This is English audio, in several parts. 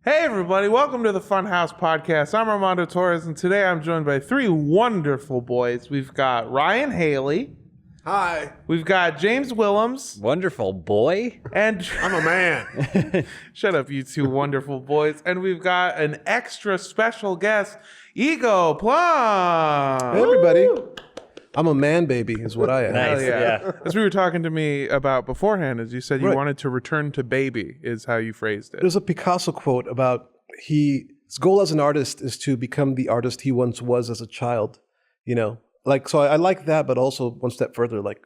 Hey everybody, welcome to the Funhaus Podcast. I'm Armando Torres, and today I'm joined by three wonderful boys. We've got Ryan Haley. Hi. We've got James Willems. Wonderful boy. And I'm a man. shut up, you two wonderful boys. And we've got an extra special guest, Ego Plum. Hey everybody. I'm a man baby is what I am. Nice. Yeah. As we were talking to me about beforehand, as you said you wanted to return to baby, is how you phrased it. There's a Picasso quote about his goal as an artist is to become the artist he once was as a child, you know? Like, so I like that, but also one step further, like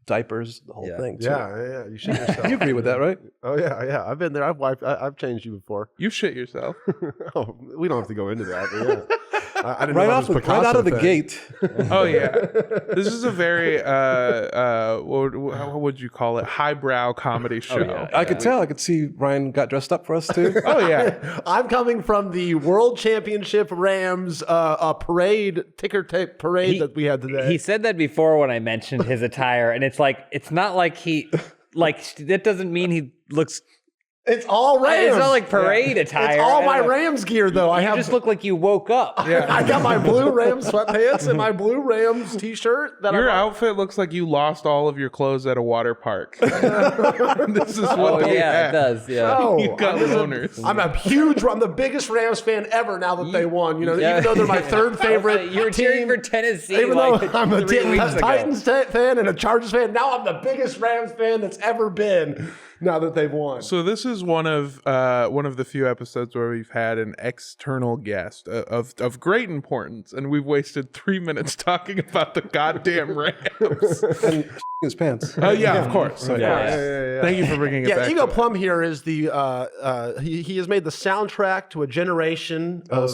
diapers, the whole thing. Too. Yeah. You shit yourself. You agree with that, right? Oh, yeah. I've been there. I've changed you before. You shit yourself. Oh, we don't have to go into that. But yeah. I didn't Right, know right out of the gate. Oh yeah, this is a very what would you call it? Highbrow comedy show. yeah. I could tell. I could see Ryan got dressed up for us too. Oh yeah. I'm coming from the World Championship Rams parade, ticker tape parade that we had today. He said that before when I mentioned his attire, and it's like, it's not like that doesn't mean he looks. It's all Rams. It's not like parade attire. It's all my Rams gear, though. You just look like you woke up. Yeah. I got my blue Rams sweatpants and my blue Rams t-shirt. Your outfit looks like you lost all of your clothes at a water park. This is what they Yeah, had. it does. Yeah. Oh, You got loners. I'm the biggest Rams fan ever now that they won. You know, even though they're my third favorite You were cheering team, for Tennessee. even though like I'm a 3 weeks ago. Titans fan and a Chargers fan, now I'm the biggest Rams fan that's ever been. Now that they've won. So this is one of the few episodes where we've had an external guest of great importance, and we've wasted 3 minutes talking about the goddamn Rams. And his pants. Oh yeah, of course. Yeah. Thank you for bringing it back. Ego to Plum here is the he has made the soundtrack to a generation of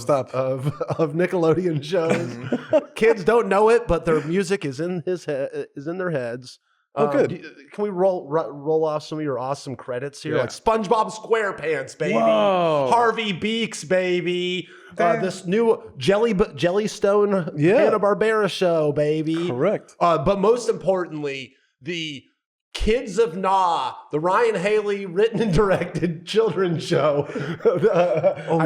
Nickelodeon shows. Kids don't know it, but their music is in their heads. Oh, good. Can we roll off some of your awesome credits here? Yeah. Like SpongeBob SquarePants, baby. Whoa. Harvey Beaks, baby. This new Jellystone Hanna-Barbera show, baby. Correct. But most importantly, the Kids of Na, the Ryan Haley written and directed children's show.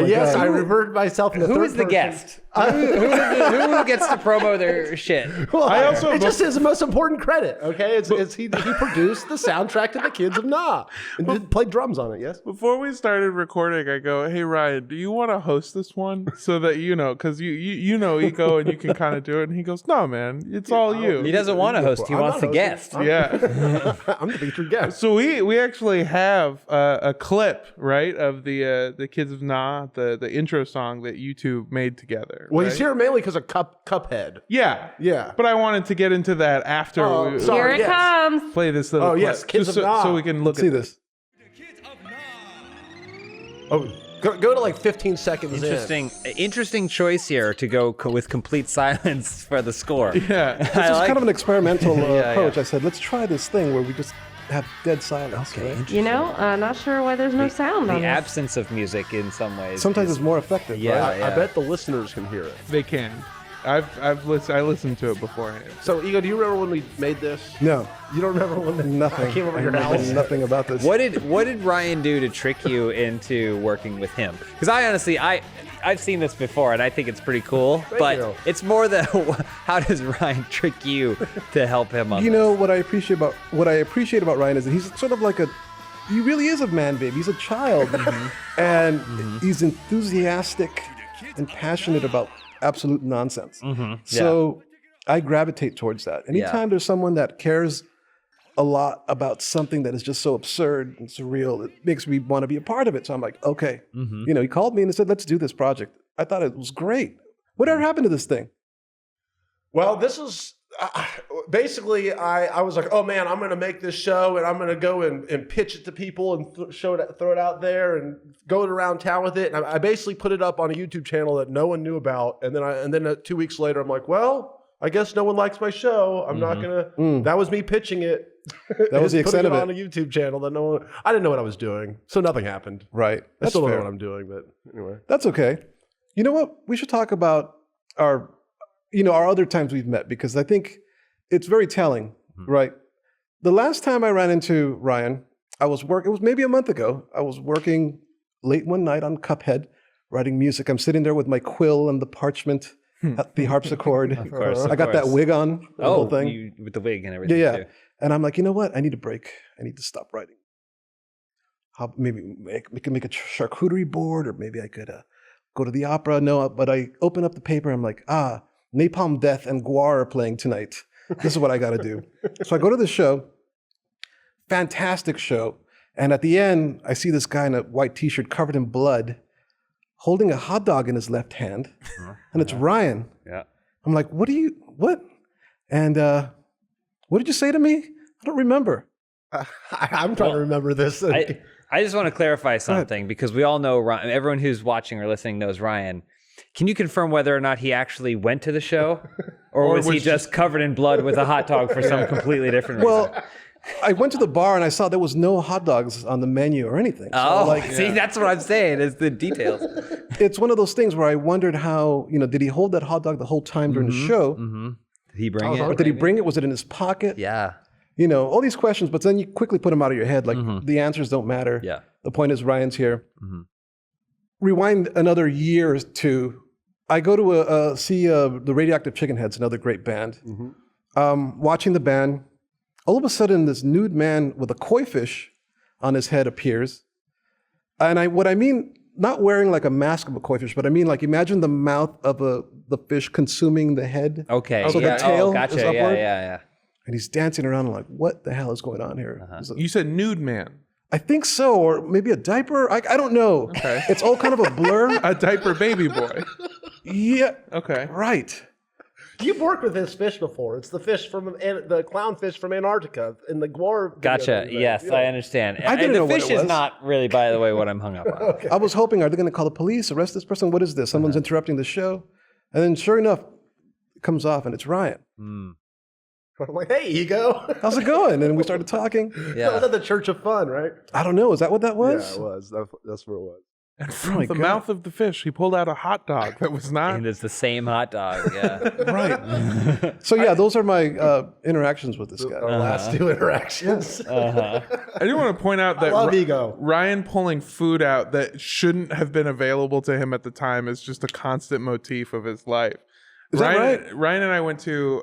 Yes, God. I referred myself in the third Who is the person. guest? Who gets to promo their shit? Well, I also- it just is the most important credit, okay? He produced the soundtrack to the Kids of Na and played drums on it, yes? Before we started recording, I go, "Hey Ryan, do you want to host this one so that because you know Ego and you can kind of do it?" And he goes, "No, man, it's all you." He doesn't want to host. He I'm wants not to hosting. guest. Yeah. I'm the featured guest. So we actually have a clip, right, of the Kids of Na, the intro song that you two made together. Well, right? he's here mainly because of CupHead. Yeah. Yeah. But I wanted to get into that after we sorry. Here it yes. comes. play this little clip. Yes, Kids just of Na. so we can look See at this. Oh, go to like 15 seconds Interesting choice here to go with complete silence for the score. Yeah. This is kind of an experimental Yeah. approach. I said, let's try this thing where we just have dead silence. Okay, right? You know, not sure why there's no sound on The this. absence of music in some ways. Sometimes is- it's more effective. Yeah. Right? I bet the listeners can hear it. They can. I listened to it beforehand. So, Ego, do you remember when we made this? No, You don't remember when nothing. I came over to your remember house? nothing about this. What did Ryan do to trick you into working with him? Because I honestly, I've seen this before and I think it's pretty cool. But you. it's more the how does Ryan trick you to help him on You this? know what I appreciate about Ryan is that he's sort of like he really is a man baby. He's a child, and he's enthusiastic and passionate about absolute nonsense. So I gravitate towards that. Anytime there's someone that cares a lot about something that is just so absurd and surreal, it makes me want to be a part of it. So I'm like, okay. He called me and said, let's do this project. I thought it was great. Whatever happened to this thing? Well, this is basically I was like, oh man, I'm going to make this show and I'm going to go and pitch it to people and throw it out there and go around town with it. And I basically put it up on a YouTube channel that no one knew about. And then 2 weeks later, I'm like, well, I guess no one likes my show. I'm not going to. That was me pitching it. That was the extent of it it. on a YouTube channel that I didn't know what I was doing, so nothing happened. Right. I still don't know fair. what I'm doing, but anyway. That's okay. You know what? We should talk about our other times we've met, because I think it's very telling, right? The last time I ran into Ryan, it was maybe a month ago. I was working late one night on CupHead, writing music. I'm sitting there with my quill and the parchment, the harpsichoord. Of course, I got that wig on, the whole thing. With the wig and everything Yeah. too. And I'm like, you know what? I need a break. I need to stop writing. Maybe we can make a charcuterie board, or maybe I could go to the opera. No, but I open up the paper. I'm like, Napalm Death and Guar are playing tonight. This is what I got to do. So I go to the show. Fantastic show. And at the end, I see this guy in a white t-shirt covered in blood, holding a hot dog in his left hand. And it's Ryan. Yeah. I'm like, what? And what did you say to me? I don't remember. I'm trying to remember this. I just want to clarify something because we all know Ryan. Everyone who's watching or listening knows Ryan. Can you confirm whether or not he actually went to the show, or was he just covered in blood with a hot dog for some completely different reason? Well, I went to the bar and I saw there was no hot dogs on the menu or anything. So See, that's what I'm saying is the details. It's one of those things where I wondered how, did he hold that hot dog the whole time during the show? Mm-hmm. Did he bring it? Or did he bring it? Was it in his pocket? Yeah. All these questions, but then you quickly put them out of your head. Like the answers don't matter. Yeah. The point is Ryan's here. Rewind another year or two. I go to see the Radioactive Chickenheads, another great band. Watching the band, all of a sudden this nude man with a koi fish on his head appears. And what I mean, not wearing like a mask of a koi fish, but I mean like imagine the mouth of the fish consuming the head. Okay. So the tail gotcha. is upward. Yeah. And he's dancing around. I'm like, what the hell is going on here? You said nude man. I think so, or maybe a diaper. I don't know. Okay. It's all kind of a blur. A diaper baby boy. Yeah. Okay. Right. You've worked with this fish before. It's the fish from the clownfish from Antarctica in the Guar. video Gotcha. that you made. Yes, Yeah. I understand. I didn't and know the what fish it is was. not really, by the way, what I'm hung up on. I was hoping, are they going to call the police, arrest this person? What is this? Someone's interrupting the show. And then sure enough, it comes off and it's Ryan. I'm like, hey, Ego. How's it going? And we started talking. That was at the Church of Fun, right? I don't know. Is that what that was? Yeah, it was. That's where it was. And from my the God. mouth of the fish, he pulled out a hot dog that was not. And it's the same hot dog. Yeah. Right. So yeah, those are my interactions with this guy. Our last two interactions. I do want to point out that love Ego. Ryan pulling food out that shouldn't have been available to him at the time is just a constant motif of his life. Is that right? Ryan and I went to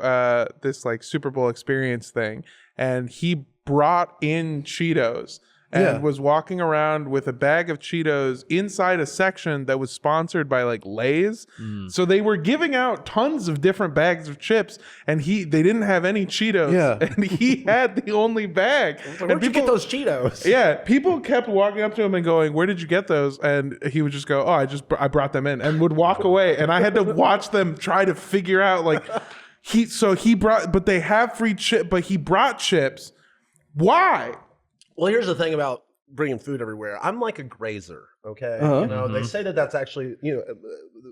this like Super Bowl experience thing, and he brought in Cheetos and was walking around with a bag of Cheetos inside a section that was sponsored by like Lay's. So they were giving out tons of different bags of chips, and they didn't have any Cheetos. Yeah. And he had the only bag. Where'd you get those Cheetos? Yeah, people kept walking up to him and going, "Where did you get those?" And he would just go, "Oh, I brought them in," and would walk away. And I had to watch them try to figure out like he brought, but they have free chip, but he brought chips. Why? Well, here's the thing about bringing food everywhere. I'm like a grazer, okay? They say that that's actually,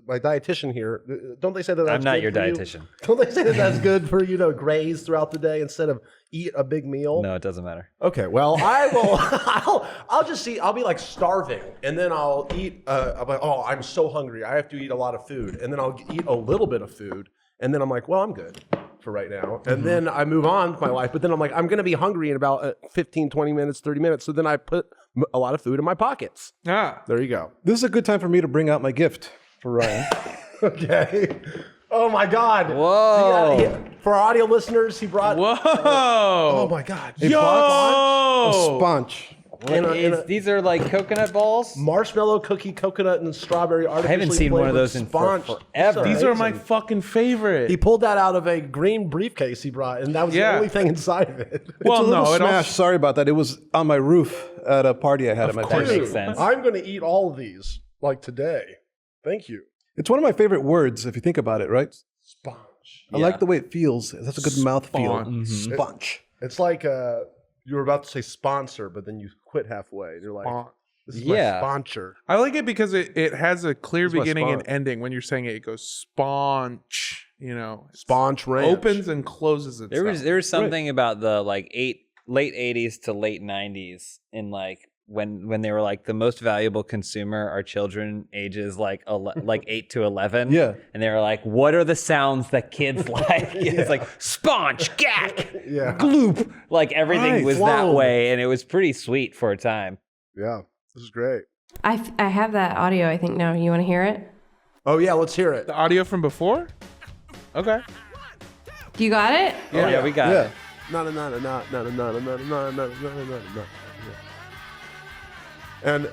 my dietitian here, don't they say that that's I'm not good your for you? dietitian. Don't they say that that's good for you to graze throughout the day instead of eat a big meal? No, it doesn't matter. Okay, well, I will. I'll just see. I'll be like starving, and then I'll eat. I'm like, oh, I'm so hungry. I have to eat a lot of food, and then I'll eat a little bit of food, and then I'm like, well, I'm good for right now. And then I move on with my life, but then I'm like, I'm going to be hungry in about 15, 20 minutes, 30 minutes. So then I put a lot of food in my pockets. Ah, There you go. This is a good time for me to bring out my gift for Ryan. Okay. Oh my God. Whoa. For our audio listeners, he brought. whoa! Oh my God. A Yo! sponge. These are like coconut balls? Marshmallow, cookie, coconut, and strawberry I haven't seen one of those in forever. These are my fucking favorite. He pulled that out of a green briefcase he brought, and that was the only thing inside of it. Well, It's a little no, it smash. also, Sorry about that. It was on my roof at a party I had at my That place. makes sense. I'm going to eat all of these like today. Thank you. It's one of my favorite words if you think about it, right? Sponge. I like the way it feels. That's a good mouth feel. Sponge. Sponge. It's like you were about to say sponsor, but then you quit halfway. You're like, Sponge. this is Yeah. my sponsor. I like it because it has a clear It's my beginning and spawn. ending. When you're saying it, it goes sponge. Sponge ranch. Opens and closes itself. There was something about the like late 80s to late 90s in like when they were like the most valuable consumer are children ages like 8 to 11. Yeah. And they were like, what are the sounds that kids like? It's like sponge, gack, Yeah. gloop. Like everything Right. was that Whoa. way, and it was pretty sweet for a time. Yeah. This is great. I have that audio, I think, now. You want to hear it? Oh, yeah, let's hear it. The audio from before? Okay. Do you got it? Yeah, we got it. And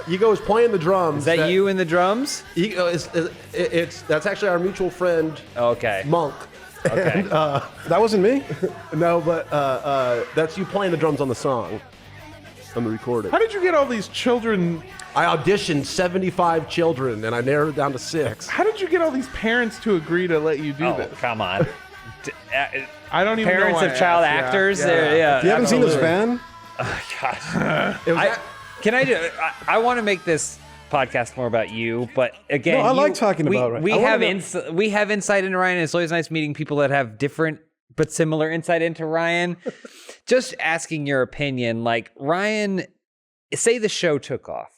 Ego is playing the drums. Is that you in the drums? Ego that's actually our mutual friend, Okay. Monk. Okay. And, That wasn't me. no, but that's you playing the drums on the song, on the recording. How did you get all these children? I auditioned 75 children, and I narrowed it down to 6. How did you get all these parents to agree to let you do Oh, this? come on. I don't even know Parents why of I child asked. actors. Yeah. Yeah. You haven't seen this absolutely. van? Gosh. It was Can I do? I want to make this podcast more about you, but again, No, I like talking about Ryan. We I wanna have we have insight into Ryan. And it's always nice meeting people that have different but similar insight into Ryan. Just asking your opinion, like Ryan, say the show took off,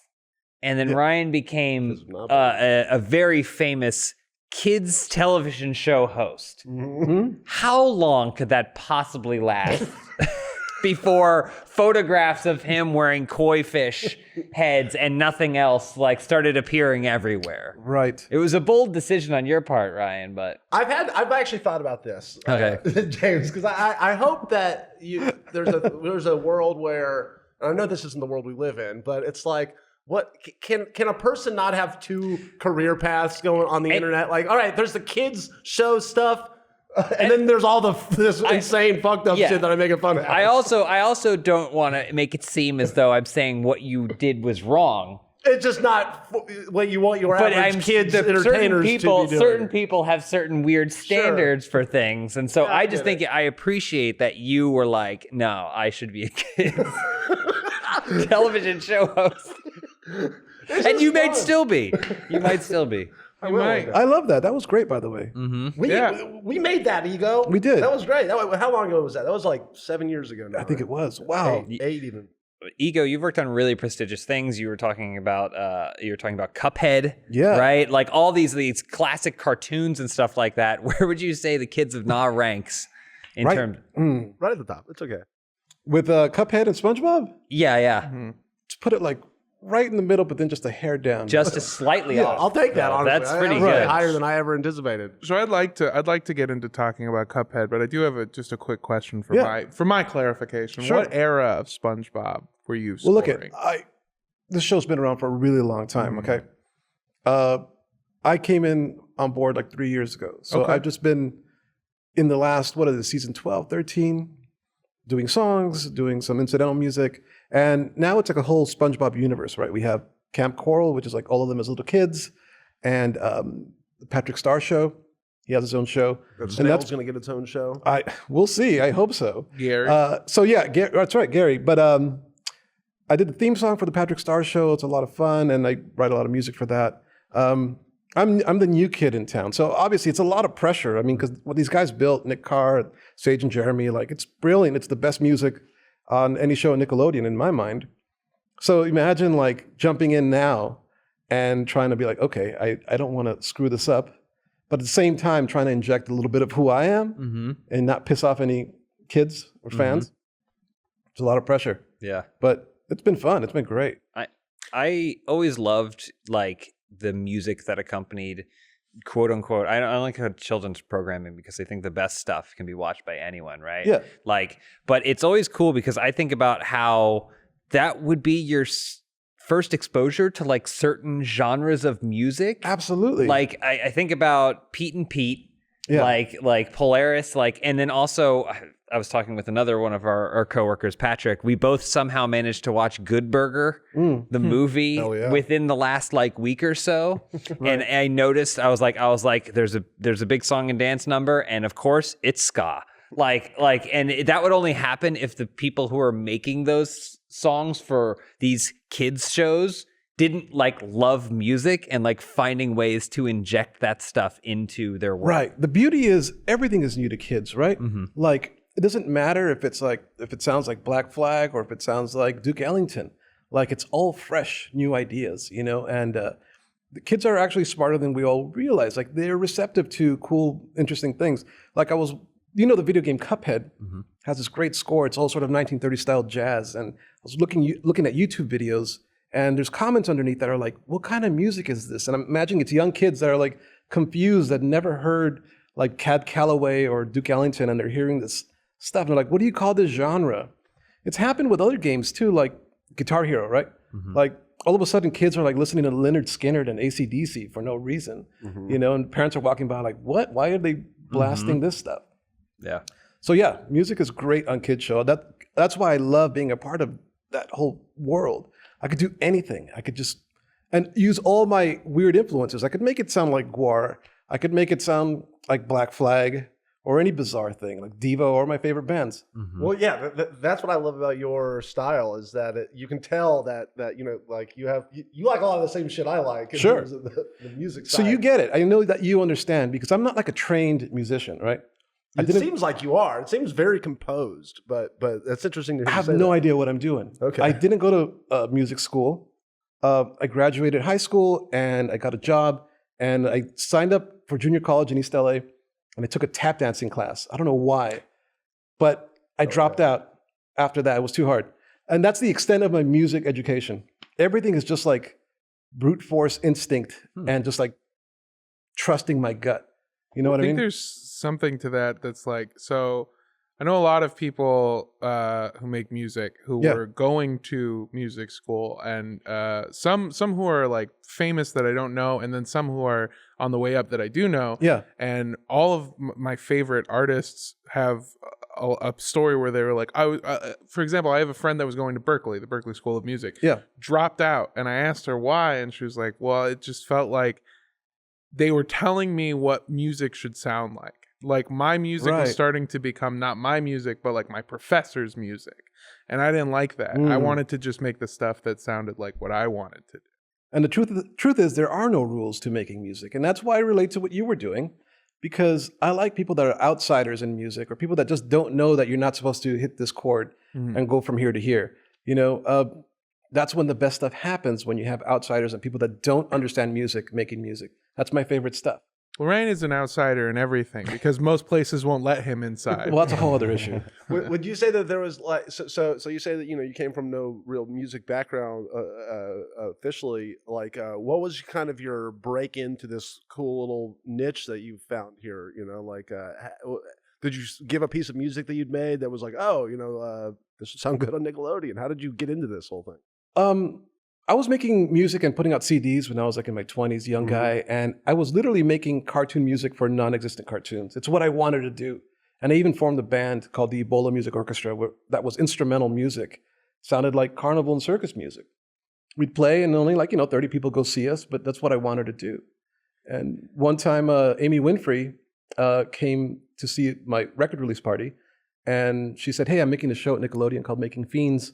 and then Ryan became a very famous kids television show host. How long could that possibly last? Before photographs of him wearing koi fish heads and nothing else like started appearing everywhere. Right. It was a bold decision on your part, Ryan, but I've actually thought about this, Okay. James, because I hope that there's a world where, and I know this isn't the world we live in, but it's like, what can a person not have 2 career paths going on the internet? Like, all right, there's the kids show stuff, and then there's all this insane fucked up shit that I'm making fun of. I also don't want to make it seem as though I'm saying what you did was wrong. It's just not what you want your But average kids entertainers certain people, to be doing. certain people have certain weird standards for things, and so I just think I appreciate that you were like, no, I should be a kid television show host, and you might still be. You might still be. You might. I love that. That was great, by the way. We made that, Ego. We did. That was great. How long ago was that? That was like 7 years ago now. I think it was. Wow. 8 even. Ego, you've worked on really prestigious things. You were talking about CupHead, Yeah. right? Like all these classic cartoons and stuff like that. Where would you say the Kids of Na ranks in Right. terms? Right at the top. It's okay. With Cuphead and SpongeBob, Yeah. just put it like right in the middle, but then just a hair down. Just slightly off. I'll take that, honestly. That's pretty That was good. higher than I ever anticipated. So I'd like to get into talking about Cuphead, but I do have just a quick question for my clarification. Sure. What era of SpongeBob were you Well, look scoring? this show's been around for a really long time. Okay, I came in on board like 3 years ago, so Okay. I've just been in the last season 12, 13, doing songs, doing some incidental music, and now it's like a whole SpongeBob universe, right? We have Camp Coral, which is like all of them as little kids, and the Patrick Star Show. He has his own show, and Snail's going to get its own show. we'll see. I hope so. Gary. So yeah, that's right, Gary. But I did the theme song for the Patrick Star Show. It's a lot of fun, and I write a lot of music for that. I'm the new kid in town, so obviously it's a lot of pressure. I mean, because what these guys built, Nick Carr, Sage, and Jeremy, like it's brilliant. It's the best music on any show on Nickelodeon in my mind. So imagine like jumping in now and trying to be like, okay, I don't want to screw this up, but at the same time trying to inject a little bit of who I am and not piss off any kids or fans. It's a lot of pressure. Yeah. But it's been fun. It's been great. I always loved like the music that accompanied quote unquote. I don't like children's programming because I think the best stuff can be watched by anyone, right? Yeah. Like, but it's always cool because I think about how that would be your first exposure to like certain genres of music. Absolutely. Like I think about Pete and Pete, Yeah. like Polaris, like, and then also I was talking with another one of our coworkers, Patrick. We both somehow managed to watch Good Burger, the movie, within the last like week or so. And I noticed, I was like, there's a big song and dance number, and of course it's ska. And that would only happen if the people who are making those songs for these kids shows didn't like love music and like finding ways to inject that stuff into their work. Right. The beauty is everything is new to kids, right? Like it doesn't matter if it sounds like Black Flag or if it sounds like Duke Ellington. Like it's all fresh, new ideas, you know. And the kids are actually smarter than we all realize. Like they're receptive to cool, interesting things. Like the video game Cuphead has this great score. It's all sort of 1930s style jazz. And I was looking at YouTube videos, And there's comments underneath that are like, what kind of music is this? And I'm imagining it's young kids that are like confused, that never heard like Cad Calloway or Duke Ellington, and they're hearing this stuff. And they're like, what do you call this genre? It's happened with other games too, like Guitar Hero, right? Like all of a sudden kids are like listening to Leonard Skinner and AC/DC for no reason, you know, and parents are walking by like, what? Why are they blasting this stuff? Yeah. So yeah, music is great on Kid Show. That's why I love being a part of that whole world. I could do anything. I could just, and use all my weird influences. I could make it sound like Gwar. I could make it sound like Black Flag or any bizarre thing, like Devo or my favorite bands. Well, yeah, that's what I love about your style is that you can tell that you know, like you like a lot of the same shit I like in terms of the music side. So you get it. I know that you understand because I'm not like a trained musician, right? It seems like you are. It seems very composed, but that's interesting to hear. I have no idea what I'm doing. Okay. I didn't go to music school. I graduated high school and I got a job and I signed up for junior college in East LA and I took a tap dancing class. I don't know why, but I dropped out after that. It was too hard. And that's the extent of my music education. Everything is just like brute force instinct and just like trusting my gut. You know what I mean? There's something to that that's like, so I know a lot of people who make music who were going to music school, and some who are like famous that I don't know, and then some who are on the way up that I do know. Yeah. And all of my favorite artists have a story where they were like, for example, I have a friend that was going to Berkeley, the Berkeley School of Music. Yeah. Dropped out, and I asked her why, and she was like, well, it just felt like they were telling me what music should sound like. Like my music was starting to become not my music, but like my professor's music. And I didn't like that. I wanted to just make the stuff that sounded like what I wanted to do. And the truth is there are no rules to making music. And that's why I relate to what you were doing, because I like people that are outsiders in music or people that just don't know that you're not supposed to hit this chord and go from here to here. You know, that's when the best stuff happens, when you have outsiders and people that don't understand music making music. That's my favorite stuff. Lorraine is an outsider in everything because most places won't let him inside. Well, that's a whole other issue. Would you say that there was like so you say that, you know, you came from no real music background officially, like what was kind of your break into this cool little niche that you found here, you know, like did you give a piece of music that you'd made that was like, oh, you know, this would sound good on Nickelodeon? How did you get into this whole thing? I was making music and putting out CDs when I was like in my 20s, young guy, and I was literally making cartoon music for non-existent cartoons. It's what I wanted to do. And I even formed a band called the Ebola Music Orchestra that was instrumental music. Sounded like carnival and circus music. We'd play and only 30 people go see us, but that's what I wanted to do. And one time Amy Winfrey came to see my record release party, and she said, hey, I'm making a show at Nickelodeon called Making Fiends.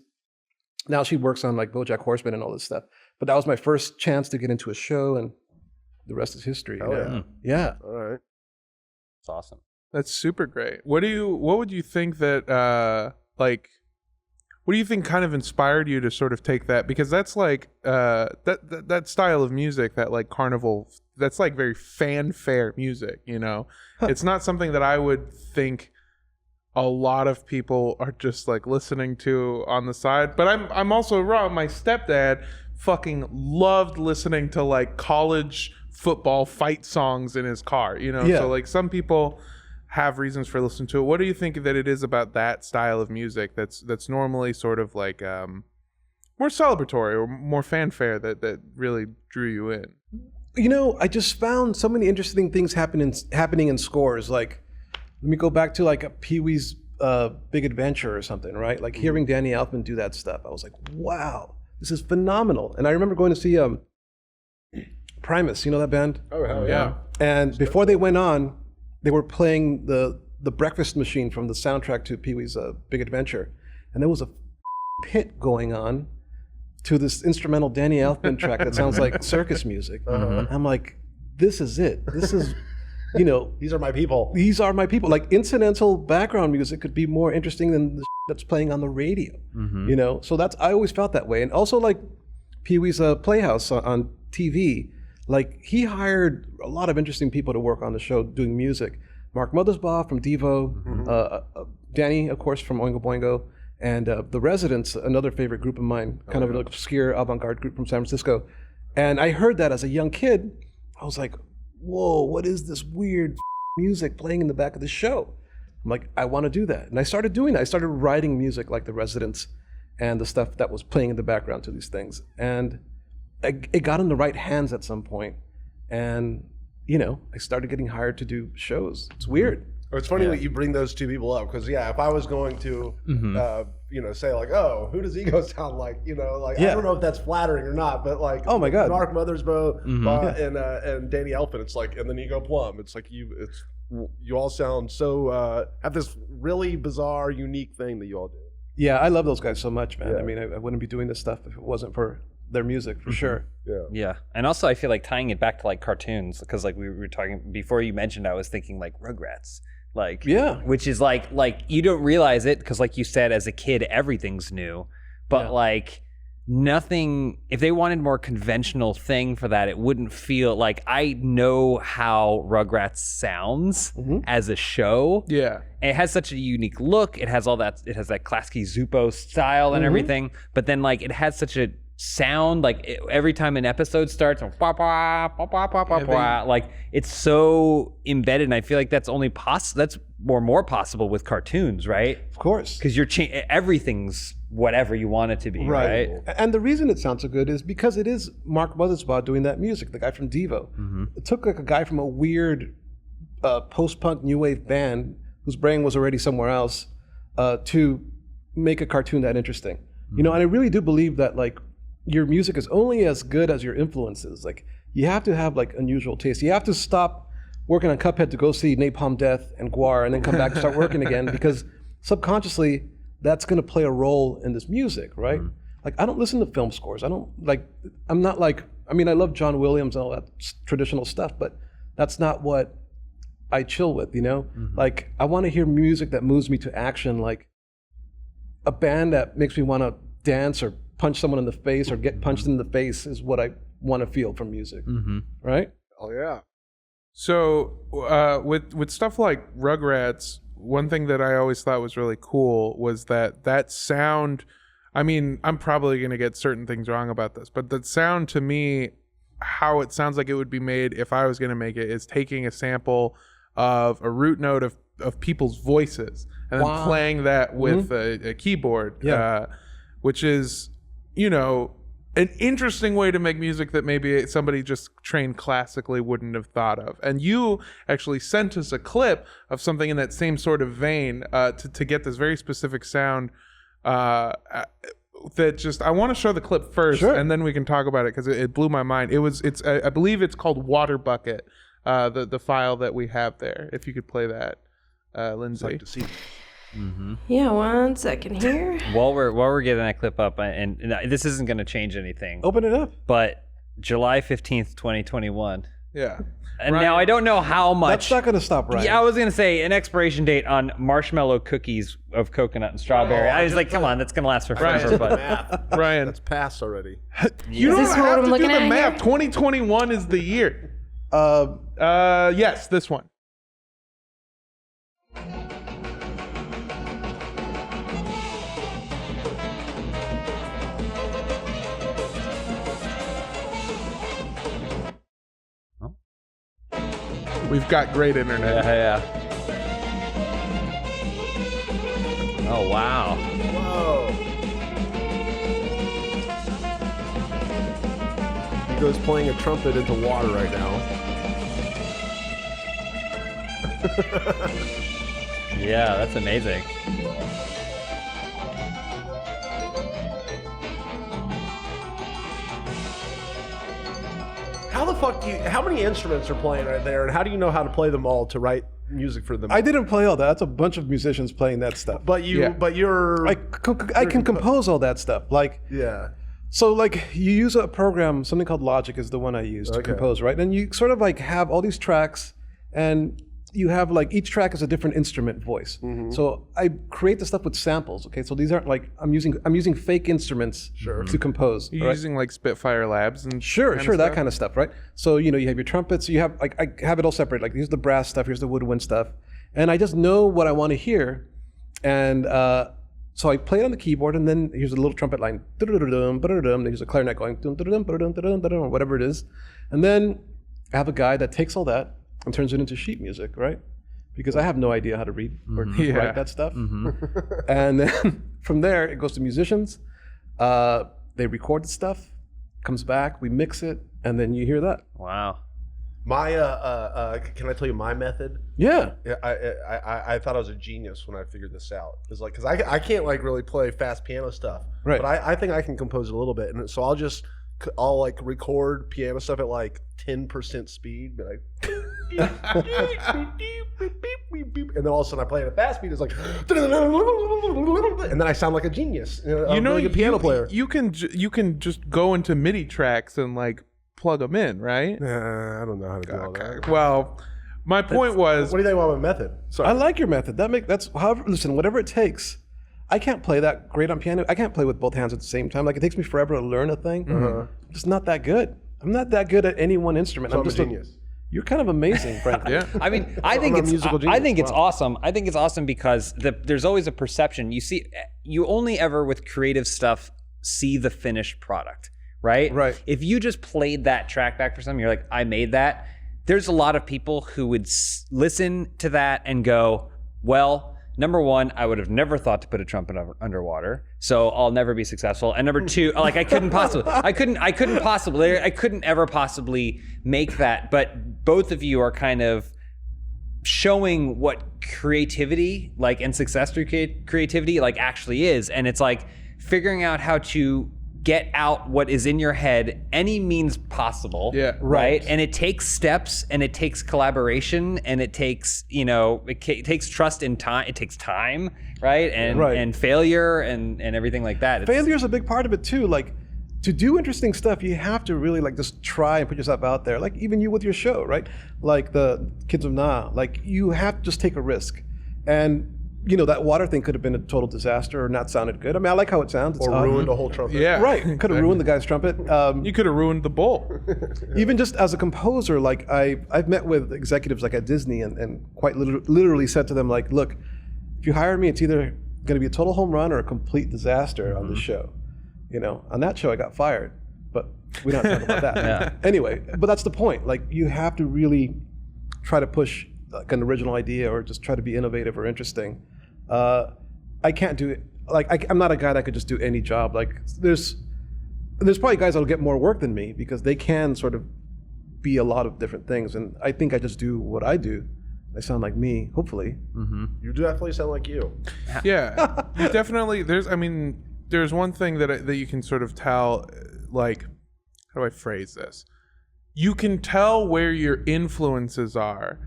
Now she works on like BoJack Horseman and all this stuff. But that was my first chance to get into a show, and the rest is history. Yeah. All right. That's awesome. That's super great. What would you think that what do you think kind of inspired you to sort of take that? Because that's like that style of music, that like carnival, that's like very fanfare music, you know? It's not something that I would think a lot of people are just like listening to on the side. But I'm also wrong. My stepdad fucking loved listening to like college football fight songs in his car, you know? Yeah. So like some people have reasons for listening to it. What do you think that it is about that style of music that's normally sort of like more celebratory or more fanfare that really drew you in? You know, I just found so many interesting things happening in scores. Like, let me go back to like a Pee-wee's Big Adventure or something, right? Like hearing Danny Elfman do that stuff, I was like, wow, this is phenomenal. And I remember going to see Primus, you know that band? Oh, hell yeah. And before they went on, they were playing the Breakfast Machine from the soundtrack to Pee-wee's Big Adventure. And there was a pit going on to this instrumental Danny Elfman track that sounds like circus music. I'm like, this is it. This is... You know, these are my people. These are my people. Like incidental background music could be more interesting than the that's playing on the radio. You know, so I always felt that way. And also like Pee-wee's Playhouse on TV, like he hired a lot of interesting people to work on the show doing music. Mark Mothersbaugh from Devo, Danny, of course, from Oingo Boingo, and The Residents, another favorite group of mine, kind of an obscure avant-garde group from San Francisco. And I heard that as a young kid. I was like, whoa, what is this weird music playing in the back of the show? I'm like, I want to do that. And I started doing that. I started writing music like The Residents and the stuff that was playing in the background to these things. And it got in the right hands at some point. And, I started getting hired to do shows. It's weird. It's funny that you bring those two people up, because if I was going to, say like, oh, who does Ego sound like? I don't know if that's flattering or not, but like, oh my God, Mark Mothersbaugh and Danny Elfman, it's like, and then Ego Plum, it's like you all sound so have this really bizarre, unique thing that you all do. Yeah, I love those guys so much, man. Yeah. I mean, I wouldn't be doing this stuff if it wasn't for their music, for sure. Yeah. And also I feel like tying it back to like cartoons, because like we were talking before you mentioned, I was thinking like Rugrats. Like, which is like you don't realize it because, like you said, as a kid, everything's new. But like nothing, if they wanted more conventional thing for that, it wouldn't feel like, I know how Rugrats sounds as a show. Yeah. And it has such a unique look. It has all that, it has that classic Zupo style and everything. But then like it has such a sound, like every time an episode starts, like it's so embedded, and I feel like that's only that's more possible with cartoons, right? Of course, because everything's whatever you want it to be, right? And the reason it sounds so good is because it is Mark Mothersbaugh doing that music, the guy from Devo. It took like a guy from a weird post-punk new wave band whose brain was already somewhere else to make a cartoon that interesting. And I really do believe that like your music is only as good as your influences. Like, you have to have like unusual taste. You have to stop working on CupHead to go see Napalm Death and Guar and then come back and start working again, because subconsciously that's going to play a role in this music, right? Like, I don't listen to film scores. I love John Williams and all that traditional stuff, but that's not what I chill with, Like, I want to hear music that moves me to action, like a band that makes me want to dance or punch someone in the face or get punched in the face is what I want to feel from music, right? Oh yeah. So with stuff like Rugrats, one thing that I always thought was really cool was that sound. I mean, I'm probably going to get certain things wrong about this, but the sound to me, how it sounds like it would be made if I was going to make it, is taking a sample of a root note of people's voices and then playing that with a keyboard, which is, an interesting way to make music that maybe somebody just trained classically wouldn't have thought of. And you actually sent us a clip of something in that same sort of vein to get this very specific sound that just, I want to show the clip first, and then we can talk about it, because it blew my mind. I believe it's called Water Bucket, the file that we have there. If you could play that, Lindsay. I'd like to see. Yeah, 1 second here. While we're getting that clip up, and this isn't going to change anything. Open it up. But July 15th, 2021. Yeah. And Ryan, now I don't know how much. That's not going to stop, Ryan. Yeah, I was going to say an expiration date on marshmallow cookies of coconut and strawberry. I was like, come on, that's going to last for forever. But Ryan, that's passed already. You don't have to do the math. 2021 is the year. Yes, this one. We've got great internet. Yeah. Oh, wow. Whoa. Ego's playing a trumpet into water right now. Yeah, that's amazing. How the fuck how many instruments are playing right there, and how do you know how to play them all to write music for them? I didn't play all that. That's a bunch of musicians playing that stuff. But you're... I can compose all that stuff. Like, yeah. So like you use a program, something called Logic is the one I use to compose, right? And you sort of like have all these tracks, and you have like each track is a different instrument voice. So I create the stuff with samples. Okay, so these aren't like I'm using fake instruments to compose. You're using like Spitfire Labs and that kind of stuff, right? So you have your trumpets. You have I have it all separate. Like here's the brass stuff, here's the woodwind stuff, and I just know what I want to hear, and So I play it on the keyboard, and then here's a little trumpet line, then there's a clarinet going, or whatever it is. And then I have a guy that takes all that and turns it into sheet music, right? Because I have no idea how to read or write that stuff. And then from there, it goes to musicians. They record the stuff, comes back, we mix it, and then you hear that. Wow. My can I tell you my method? Yeah. I thought I was a genius when I figured this out. It's like, because I can't like really play fast piano stuff, Right. but I think I can compose a little bit, and so I'll like record piano stuff at like 10% speed, be like, and then all of a sudden I play it at fast speed. It's like, and then I sound like a genius. You know, a piano player. You can just go into MIDI tracks and like plug them in, right? I don't know how to do all that. Well, my point was, What do you think about my method? Sorry. I like your method. That's however. Listen, whatever it takes. I can't play that great on piano. I can't play with both hands at the same time. Like it takes me forever to learn a thing. I'm just not that good. I'm not that good at any one instrument. So I'm just a genius. You're kind of amazing, frankly. yeah. I mean, I think a it's musical I genius. think it's Wow. awesome. I think it's awesome because there's always a perception. You only ever with creative stuff see the finished product, right? Right. If you just played that track back for something, you're like, I made that. There's a lot of people who would listen to that and go, well, number one, I would have never thought to put a trumpet underwater, so I'll never be successful. And number two, like I couldn't ever possibly make that. But both of you are kind of showing what creativity, like, and success through creativity, like, actually is. And it's like figuring out how to get out what is in your head any means possible. Yeah, right. And it takes steps, and it takes collaboration, and it takes, it takes trust in time. It takes time, right? And failure and everything like that. Failure is a big part of it too. Like to do interesting stuff, you have to really like just try and put yourself out there. Like even you with your show, right? Like the Kids of Na, like you have to just take a risk. And that water thing could have been a total disaster or not sounded good. I mean, I like how it sounds. It's Or ruined a whole trumpet. Yeah. Right. It could have ruined the guy's trumpet. You could have ruined the bowl. Even just as a composer, like I've met with executives like at Disney and quite literally said to them like, look, if you hire me, it's either going to be a total home run or a complete disaster on the show. On that show I got fired, but we don't talk about that. Yeah. Anyway, but that's the point. Like you have to really try to push like an original idea or just try to be innovative or interesting. I can't do it. Like I'm not a guy that could just do any job. Like there's probably guys that'll get more work than me because they can sort of be a lot of different things. And I think I just do what I do. I sound like me, hopefully. You definitely sound like you. Yeah, you definitely. There's one thing that you can sort of tell. Like, how do I phrase this? You can tell where your influences are,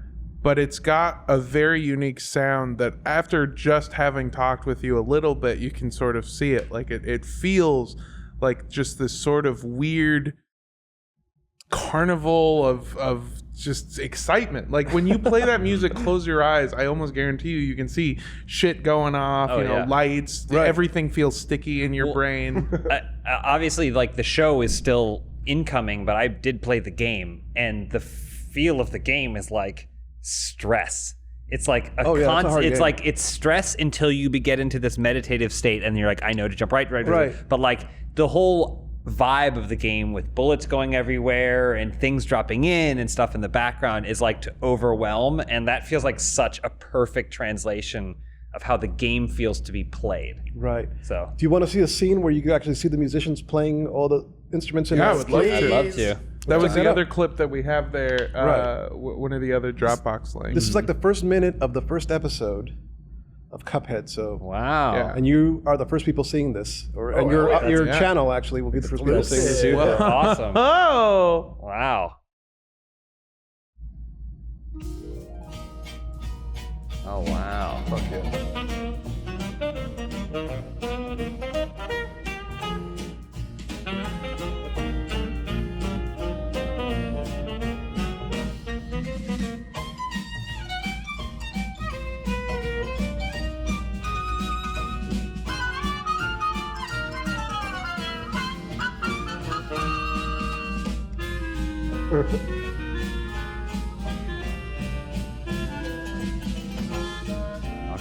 but it's got a very unique sound that after just having talked with you a little bit, you can sort of see it. Like it feels like just this sort of weird carnival of just excitement. Like when you play that music, close your eyes, I almost guarantee you can see shit going off, lights, everything feels sticky in your brain. Obviously, like the show is still incoming, but I did play the game, and the feel of the game is like stress. It's like it's stress until you get into this meditative state, and you're like, I know to jump right. But like the whole vibe of the game with bullets going everywhere and things dropping in and stuff in the background is like to overwhelm, and that feels like such a perfect translation of how the game feels to be played. Right. So do you want to see a scene where you can actually see the musicians playing all the instruments? Yeah, I would love to. I'd love to. That was the other clip that we have there. One of the other Dropbox links. This is like the first minute of the first episode of CupHead. So wow. Yeah. And you are the first people seeing this, and your channel actually will be the first people seeing this. Super awesome. Oh. Wow. Oh wow. Fuck yeah.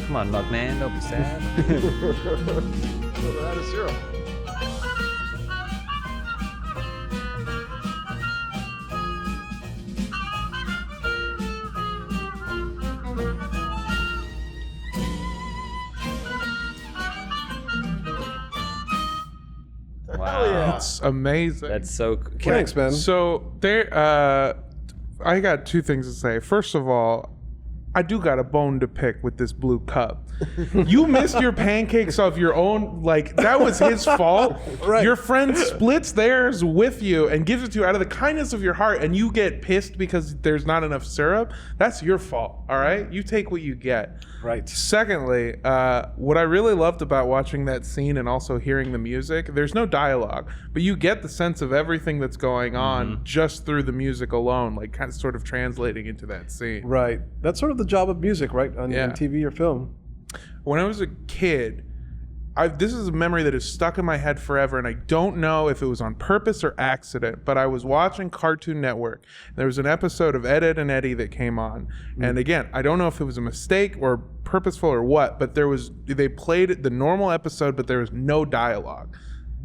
Come on, Mug Man, don't be sad. That is syrup. Wow. That's amazing. That's so Thanks, man. So there, I got two things to say. First of all, I do got a bone to pick with this blue cup. You missed your pancakes of your own. Like, that was his fault. Right. Your friend splits theirs with you and gives it to you out of the kindness of your heart, and you get pissed because there's not enough syrup. That's your fault. All right, you take what you get. Right. Secondly, what I really loved about watching that scene and also hearing the music, there's no dialogue, but you get the sense of everything that's going on just through the music alone, like kind of sort of translating into that scene. Right. That's sort of the job of music, right? On TV or film. When I was a kid, this is a memory that is stuck in my head forever, and I don't know if it was on purpose or accident, but I was watching Cartoon Network. There was an episode of Ed, Edd and Eddy that came on. And again, I don't know if it was a mistake or purposeful or what, but they played the normal episode, but there was no dialogue.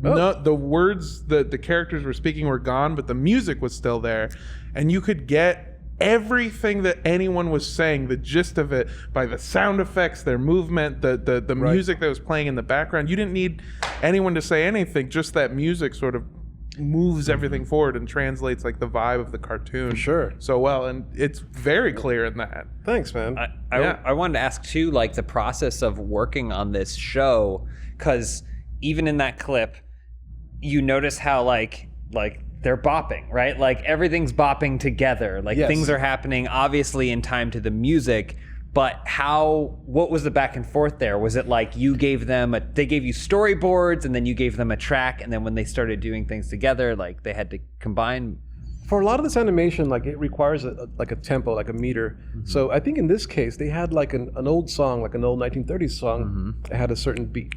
No, the words that the characters were speaking were gone, but the music was still there. And you could get everything that anyone was saying, the gist of it, by the sound effects, their movement, the music that was playing in the background. You didn't need anyone to say anything, just that music sort of moves everything forward and translates like the vibe of the cartoon For sure. so well, and it's very clear in that. Thanks, man. I wanted to ask too, like the process of working on this show, because even in that clip, you notice how like they're bopping, right? Like everything's bopping together. Like things are happening obviously in time to the music, but what was the back and forth there? Was it like you gave them they gave you storyboards and then you gave them a track, and then when they started doing things together, like they had to combine? For a lot of this animation, like it requires a tempo, like a meter. So I think in this case, they had like an old song, like an old 1930s song. It had a certain beat,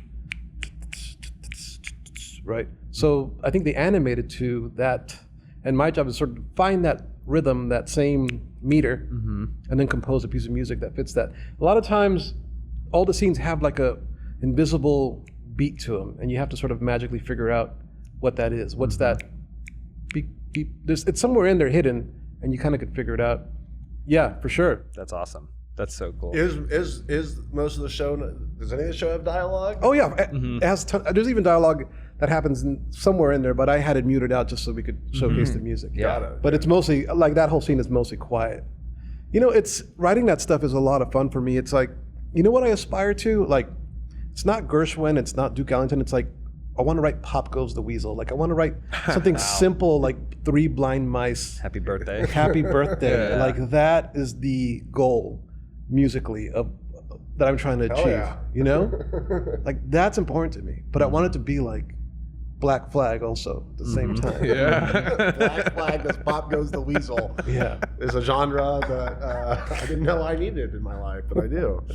right? So I think they animated to that, and my job is sort of find that rhythm, that same meter, and then compose a piece of music that fits that. A lot of times, all the scenes have like a invisible beat to them, and you have to sort of magically figure out what that is. What's that beep, beep? It's somewhere in there hidden, and you kind of could figure it out. Yeah, for sure. That's awesome. That's so cool. Is most of the show? Does any of the show have dialogue? Oh yeah, it has. There's even dialogue that happens somewhere in there, but I had it muted out just so we could showcase the music. Yeah. But it's mostly like that whole scene is mostly quiet. You know, it's writing that stuff is a lot of fun for me. It's like, you know what I aspire to? Like, it's not Gershwin, it's not Duke Ellington. It's like I want to write Pop Goes the Weasel. Like I want to write something simple like Three Blind Mice. Happy birthday. Happy birthday. Like that is the goal musically that I'm trying to achieve. You know, like that's important to me. But I want it to be like Black Flag also at the same time. Black Flag as Pop Goes the Weasel. Is a genre that I didn't know I needed in my life, but I do.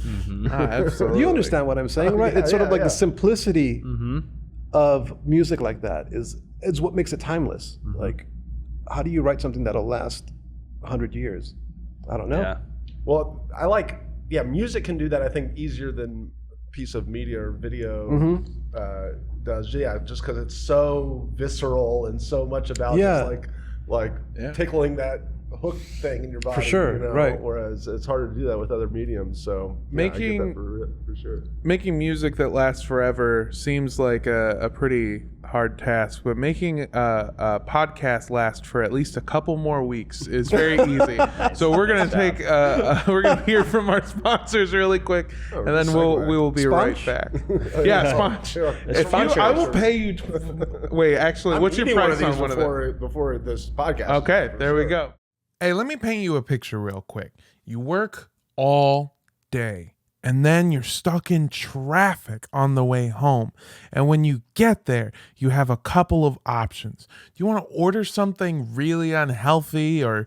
Absolutely. You understand what I'm saying, right? It's sort of like the simplicity of music like that is what makes it timeless. Like, how do you write something that'll last 100 years? I don't know. Yeah. Well, I like, music can do that, I think, easier than piece of media or video does. Yeah, just because it's so visceral and so much about just like tickling that hook thing in your body. For sure, you know? right. Whereas it's harder to do that with other mediums. So I get that for sure. Making music that lasts forever seems like a pretty hard task, but making a podcast last for at least a couple more weeks is very easy. So we're gonna we're gonna hear from our sponsors really quick, and then we will be right back. Sponge. I will pay you. Wait, actually, what's your price on one of them? Before this podcast? Okay, there we go. Hey, let me paint you a picture real quick. You work all day, and then you're stuck in traffic on the way home. And when you get there, you have a couple of options. Do you want to order something really unhealthy or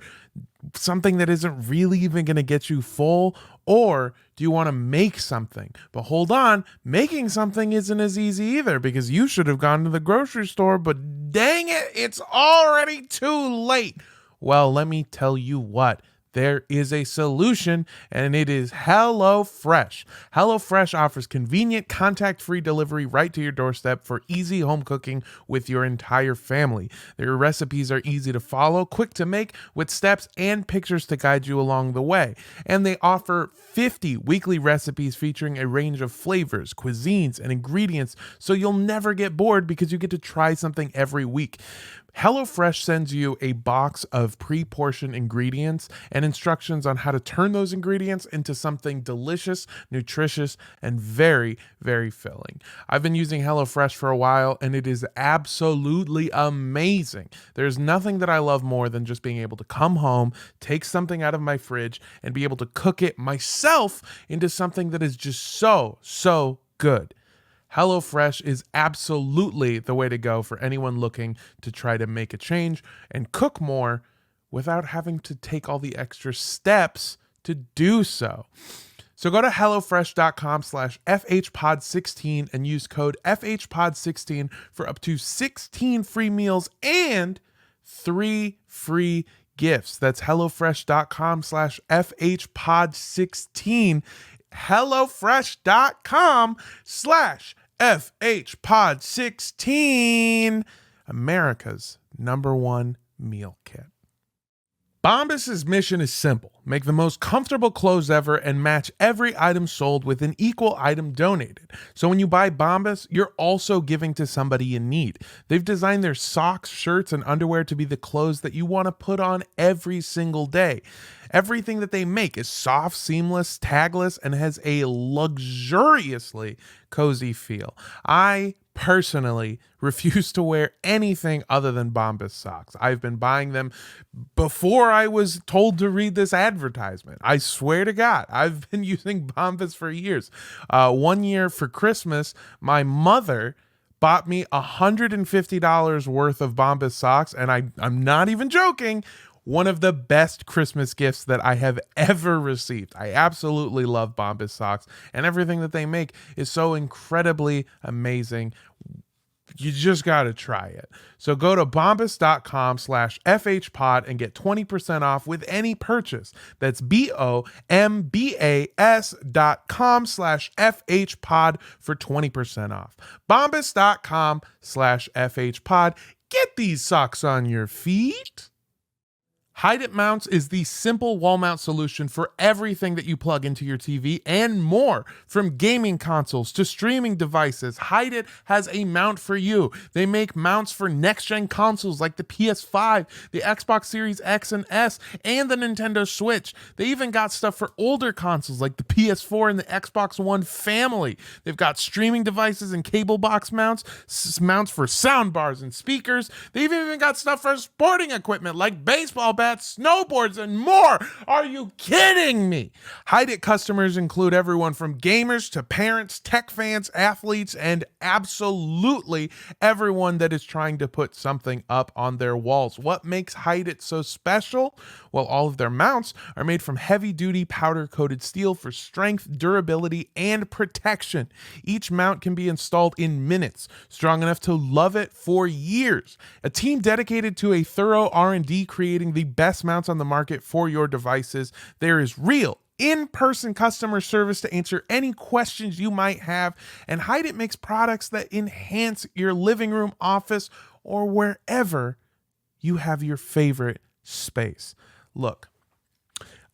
something that isn't really even going to get you full? Or do you want to make something? But hold on, making something isn't as easy either, because you should have gone to the grocery store, but dang it, it's already too late. Well, let me tell you what. there is a solution, and it is HelloFresh. HelloFresh offers convenient, contact-free delivery right to your doorstep for easy home cooking with your entire family. Their recipes are easy to follow, quick to make, with steps and pictures to guide you along the way. And they offer 50 weekly recipes featuring a range of flavors, cuisines, and ingredients, so you'll never get bored because you get to try something every week. HelloFresh sends you a box of pre-portioned ingredients and instructions on how to turn those ingredients into something delicious, nutritious, and very, very filling. I've been using HelloFresh for a while, and it is absolutely amazing. There's nothing that I love more than just being able to come home, take something out of my fridge, and be able to cook it myself into something that is just so good. HelloFresh is absolutely the way to go for anyone looking to try to make a change and cook more without having to take all the extra steps to do so. So go to HelloFresh.com/FHPod16 and use code FHPod16 for up to 16 free meals and 3 free gifts. That's HelloFresh.com/FHPod16. HelloFresh.com/FHPod16, America's #1 meal kit. Bombas's mission is simple. Make the most comfortable clothes ever and match every item sold with an equal item donated. So when you buy Bombas, you're also giving to somebody in need. They've designed their socks, shirts, and underwear to be the clothes that you want to put on every single day. Everything that they make is soft, seamless, tagless, and has a luxuriously cozy feel. I personally refuse to wear anything other than Bombas socks. I've been buying them before I was told to read this advertisement. I swear to God, I've been using Bombas for years. One year for Christmas, my mother bought me $150 worth of Bombas socks, and I'm not even joking. One of the best Christmas gifts that I have ever received. I absolutely love Bombas socks, and everything that they make is so incredibly amazing. You just got to try it. So go to bombas.com/FHPod and get 20% off with any purchase. That's BOMBAS.com/FHPod for 20% off. Bombas.com/FHPod. Get these socks on your feet. Hide It Mounts is the simple wall mount solution for everything that you plug into your TV and more. From gaming consoles to streaming devices, Hide It has a mount for you. They make mounts for next-gen consoles like the PS5, the Xbox Series X and S, and the Nintendo Switch. They even got stuff for older consoles like the PS4 and the Xbox One family. They've got streaming devices and cable box mounts, mounts for sound bars and speakers. They've even got stuff for sporting equipment like baseball bats, snowboards, and more. Are you kidding me? Hide It customers include everyone from gamers to parents, tech fans, athletes, and absolutely everyone that is trying to put something up on their walls. What makes Hide It so special? Well, all of their mounts are made from heavy-duty powder-coated steel for strength, durability, and protection. Each mount can be installed in minutes, strong enough to love it for years. A team dedicated to a thorough R&D creating the best mounts on the market for your devices. There is real in-person customer service to answer any questions you might have, and Hide It makes products that enhance your living room, office, or wherever you have your favorite space. Look,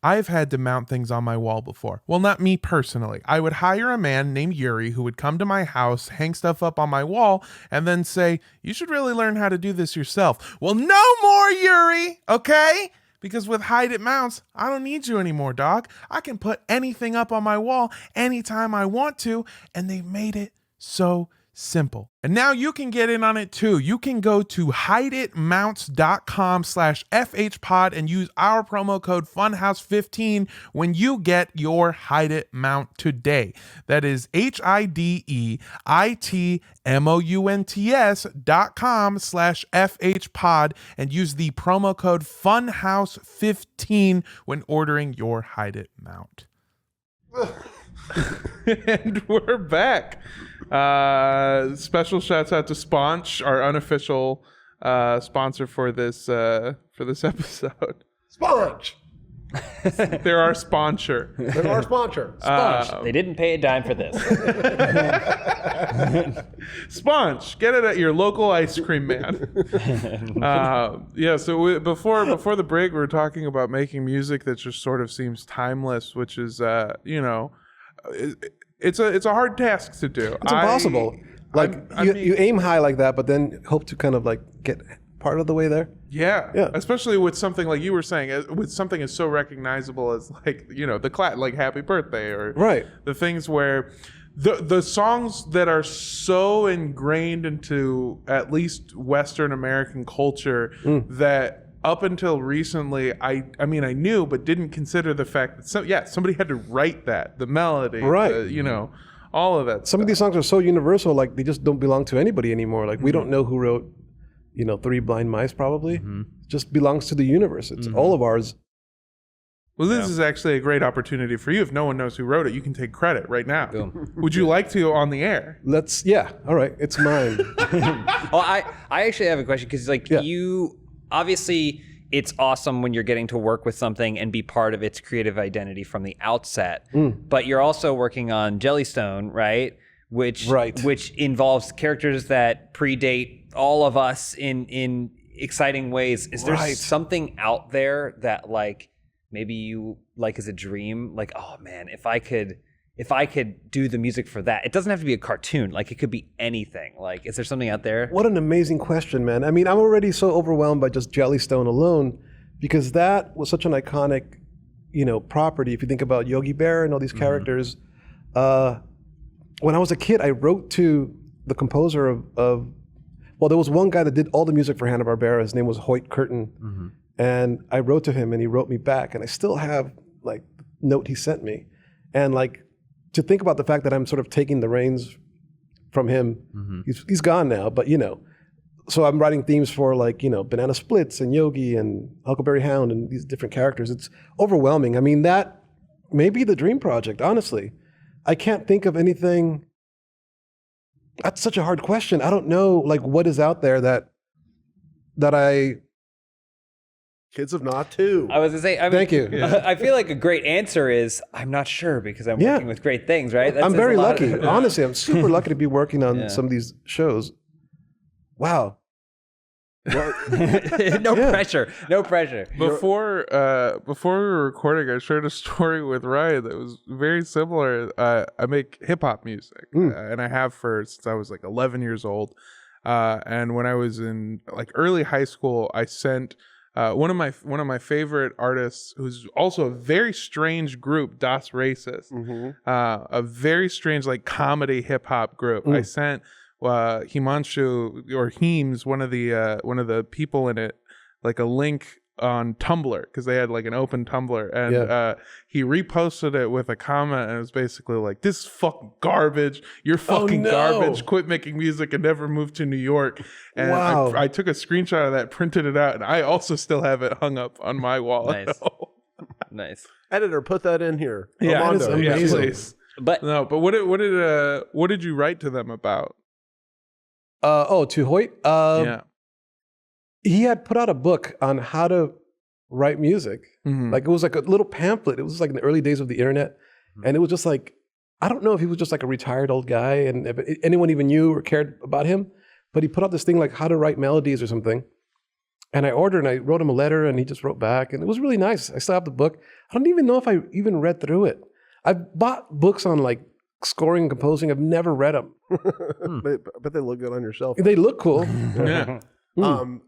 I've had to mount things on my wall before. Well, not me personally. I would hire a man named Yuri who would come to my house, hang stuff up on my wall, and then say, "You should really learn how to do this yourself." Well, no more Yuri, okay? Because with Hide It mounts, I don't need you anymore, dog. I can put anything up on my wall anytime I want to, and they've made it so simple. And now you can get in on it too. You can go to hideitmounts.com/FHPod and use our promo code Funhaus15 when you get your Hide It mount today. That is HIDEITMOUNTS.com/FHPod and use the promo code Funhaus15 when ordering your Hide It mount. And we're back. Special shouts out to Sponge, our unofficial sponsor for this episode. Sponge. They're our sponsor. They're our sponsor. Sponge. They didn't pay a dime for this. Sponge, get it at your local ice cream man. So before the break, we were talking about making music that just sort of seems timeless, which is, it's a hard task to do. It's impossible. You aim high like that, but then hope to kind of like get part of the way there. Yeah. Especially with something like you were saying, with something as so recognizable as like, like Happy Birthday or the things where the songs that are so ingrained into at least Western American culture that up until recently, I knew, but didn't consider the fact that somebody had to write that, the melody, all of that. Some of these songs are so universal, like they just don't belong to anybody anymore. Like we don't know who wrote, Three Blind Mice probably. It just belongs to the universe. It's all of ours. Well, this is actually a great opportunity for you. If no one knows who wrote it, you can take credit right now. Would you like to on the air? All right, it's mine. Well, I actually have a question because you obviously it's awesome when you're getting to work with something and be part of its creative identity from the outset. But you're also working on Jellystone, right? Which involves characters that predate all of us in exciting ways. Is there something out there that like maybe you like as a dream? Like, oh man, if I could do the music for that, it doesn't have to be a cartoon. Like it could be anything. Like, is there something out there? What an amazing question, man. I mean, I'm already so overwhelmed by just Jellystone alone because that was such an iconic, property. If you think about Yogi Bear and all these characters, when I was a kid, I wrote to the composer of there was one guy that did all the music for Hanna-Barbera. His name was Hoyt Curtin. And I wrote to him and he wrote me back. And I still have like the note he sent me. And like to think about the fact that I'm sort of taking the reins from him. He's gone now, but so I'm writing themes for like, Banana Splits and Yogi and Huckleberry Hound and these different characters. It's overwhelming. I mean, that may be the dream project, honestly. I can't think of anything. That's such a hard question. I don't know like what is out there that I... Kids of Not Too. I was going to say, thank you. I feel like a great answer is, I'm not sure because I'm working with great things, right? I'm very lucky. Honestly, I'm super lucky to be working on some of these shows. Wow. Well, no pressure. Before we were recording, I shared a story with Ryan that was very similar. I make hip hop music, and I have since I was like 11 years old. And when I was in like early high school, I sent one of my favorite artists, who's also a very strange group, Das Racist, a very strange like comedy hip hop group. I sent Himanshu or Heems, one of the people in it, like a link on Tumblr because they had like an open Tumblr, and he reposted it with a comment, and it was basically like, "This is fucking garbage. You're fucking garbage. Quit making music and never move to New York." And I took a screenshot of that, printed it out, and I also still have it hung up on my wall. Nice. Editor, put that in here. Yeah, Armando. Please. But what did you write to them about? To Hoyt? He had put out a book on how to write music. Like it was like a little pamphlet. It was like in the early days of the internet. And it was just like, I don't know if he was just like a retired old guy and if anyone even knew or cared about him, but he put out this thing like how to write melodies or something. And I ordered and I wrote him a letter and he just wrote back and it was really nice. I still have the book. I don't even know if I even read through it. I've bought books on like scoring and composing. I've never read them. But they look good on your shelf. They look cool. Now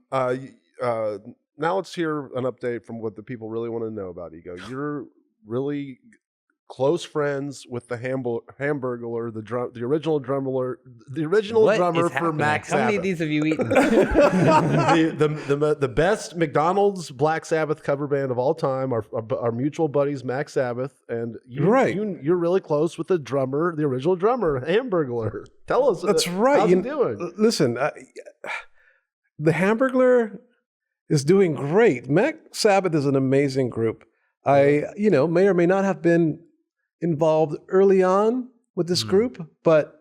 let's hear an update from what the people really want to know about Ego. You're really close friends with the Hamburglar, the original drummer for Max Sabbath. How many of these have you eaten? the best McDonald's Black Sabbath cover band of all time. Our mutual buddies Max Sabbath, and you're really close with the original drummer, Hamburglar. Tell us. That's right. How's he doing? Listen, the Hamburglar is doing great. Max Sabbath is an amazing group. I may or may not have been involved early on with this group, but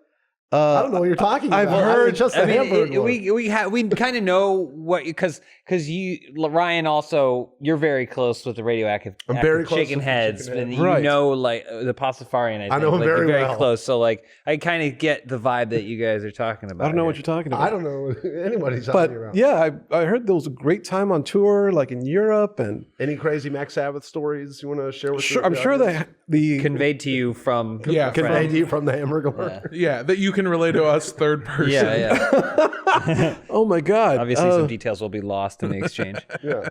I don't know what you're talking about. I've heard just the Hamburg one. we kind of know what, because you, Ryan, also, you're very close with the radioactive. I'm very close Chicken with the Heads, Chicken and Heads. you Right. know, like the Pastafarian. I know him like, very you're very well. close. So like, I kind of get the vibe that you guys are talking about. I don't know here. what you're talking about. I don't know what anybody's But talking about. yeah, I heard there was a great time on tour, like in Europe, and Any crazy Mac Sabbath stories you want to share with I'm sure audience? the Conveyed to you from Yeah, a friend. Conveyed to you from the Hamburger Worker. Yeah, that you can relay to us third person. Yeah. oh my god, Obviously, some details will be lost in the exchange. Yeah.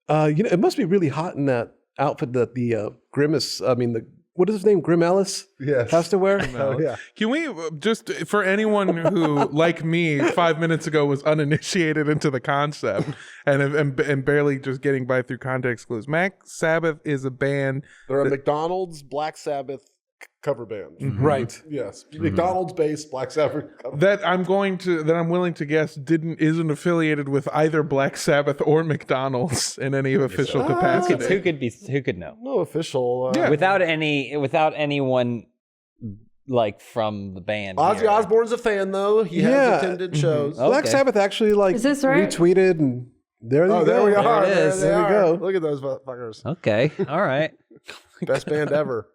it must be really hot in that outfit that the Grimace. I mean, what is his name? Grim Ellis Yes. has to wear. Oh, yeah. Can we just, for anyone who, like me, 5 minutes ago was uninitiated into the concept and barely just getting by through context clues, Mac Sabbath is a band. They're a McDonald's Black Sabbath cover band. Right. Yes. McDonald's based Black Sabbath cover That I'm willing to guess isn't affiliated with either Black Sabbath or McDonald's in any official capacity. Who could know? No official. Yeah. Without anyone like from the band. Ozzy here. Osbourne's a fan, though. He Yeah. has attended shows. Oh. Black Okay. Sabbath actually Is this right? retweeted, and there you Oh, go. there we are. it is. There There we we go. Look at those motherfuckers. Okay. All right. Best band ever.